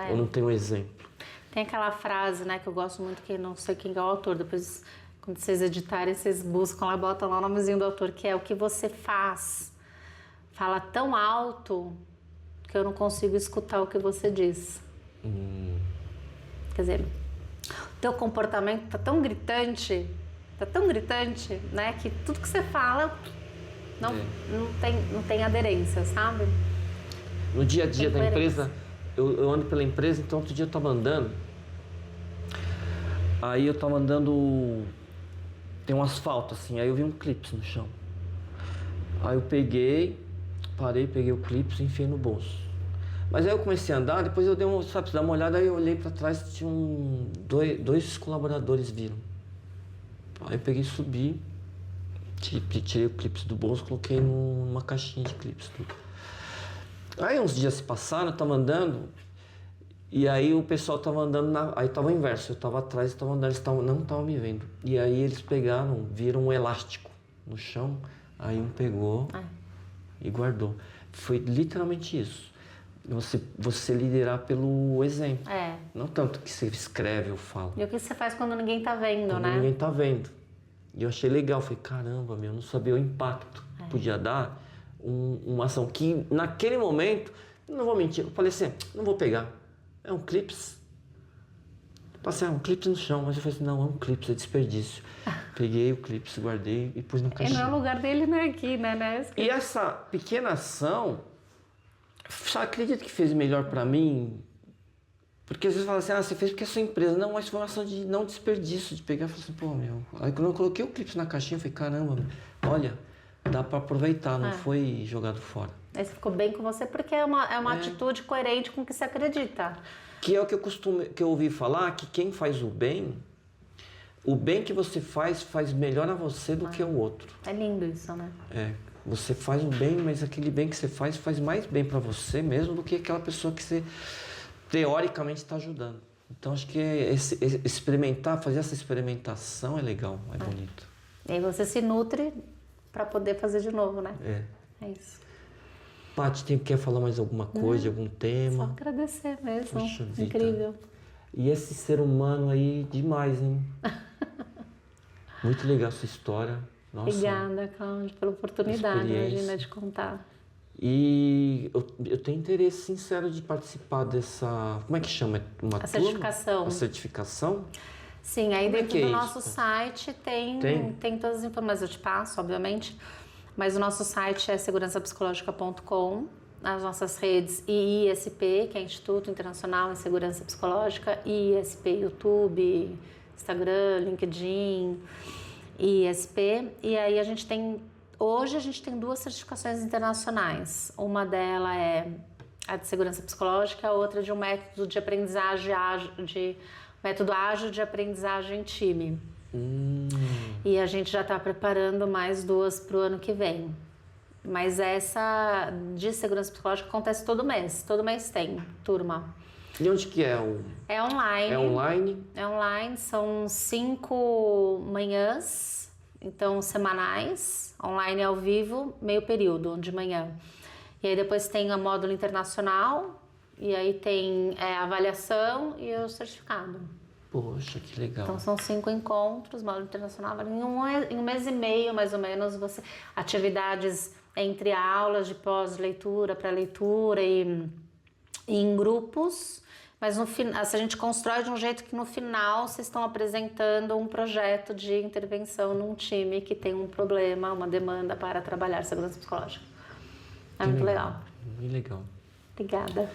Ou não tem um exemplo. Tem aquela frase, né, que eu gosto muito, que não sei quem é o autor, depois, quando vocês editarem, vocês buscam lá, botam lá o nomezinho do autor, que é: o que você faz fala tão alto que eu não consigo escutar o que você diz. Quer dizer, o teu comportamento tá tão gritante, né, que tudo que você fala não tem aderência, sabe? No dia a dia da empresa, eu ando pela empresa, então outro dia eu tava andando, aí eu tava andando, tem um asfalto assim, aí eu vi um clipe no chão. Aí eu parei, peguei o clipe e enfiei no bolso. Mas aí eu comecei a andar, depois eu dei uma olhada, aí eu olhei pra trás, tinha dois colaboradores viram. Aí eu peguei e subi, tirei o clipe do bolso, coloquei numa caixinha de clipes. Aí uns dias se passaram, eu tava andando, e aí o pessoal tava andando, aí tava o inverso, eu tava atrás, tava andando, eles não estavam me vendo. E aí eles viram um elástico no chão, aí um pegou e guardou. Foi literalmente isso. Você liderar pelo exemplo. Não tanto que você escreve ou fala. E o que você faz quando ninguém tá vendo, né? Ninguém tá vendo. E eu achei legal, falei, caramba, eu não sabia o impacto que podia dar uma ação que, naquele momento, não vou mentir, eu falei assim, não vou pegar, é um clips. Passei um clips no chão, mas eu falei assim, não, é um clips, é desperdício. Peguei o clipe, guardei e pus na E não caixinha. é o lugar dele, não é aqui, né? E essa pequena ação, só acredito que fez melhor pra mim, porque às vezes fala assim, você fez porque é sua empresa. Não, mas foi uma ação de não desperdício, de pegar e falar assim, pô, meu. Aí quando eu coloquei o clipe na caixinha, eu falei, caramba, olha, dá pra aproveitar, não foi jogado fora. Aí você ficou bem com você porque é uma atitude coerente com o que você acredita. Que é o que eu ouvi falar, que quem faz o bem que você faz melhor a você do que o outro. É lindo isso, né? Você faz o bem, mas aquele bem que você faz mais bem pra você mesmo do que aquela pessoa que você teoricamente está ajudando. Então acho que experimentar, fazer essa experimentação é legal, é bonito. E aí você se nutre para poder fazer de novo, né? É. É isso. Paty, quer falar mais alguma coisa, algum Só tema? agradecer mesmo. Poxa vida. Incrível. E esse ser humano aí, demais, hein? Muito legal a sua história. Nossa. Obrigada, Cláudia, pela oportunidade, Experiência. imagina, de contar. E eu tenho interesse sincero de participar dessa... Como é que chama? Uma turma? Certificação. A certificação? Sim, aí Como é dentro que é do isso? nosso site tem todas as informações, eu te passo, obviamente, mas o nosso site é segurançapsicológica.com, as nossas redes IISP, que é Instituto Internacional em Segurança Psicológica, IISP YouTube, Instagram, LinkedIn, IISP, e aí hoje a gente tem 2 certificações internacionais, uma delas é a de segurança psicológica, a outra de um método de aprendizagem método ágil de aprendizagem em time. E a gente já está preparando mais 2 para o ano que vem. Mas essa de segurança psicológica acontece todo mês tem turma. E onde que é? É online. É online? É online, são 5 manhãs, então semanais, online ao vivo, meio período, de manhã. E aí depois tem o módulo internacional, e aí tem a avaliação e o certificado. Poxa, que legal. Então são 5 encontros, módulo internacional, em um mês e meio mais ou menos, atividades entre aulas de pós-leitura, pré-leitura e em grupos, mas a gente constrói de um jeito que no final vocês estão apresentando um projeto de intervenção num time que tem um problema, uma demanda para trabalhar segurança psicológica. É muito legal. Muito legal. Obrigada.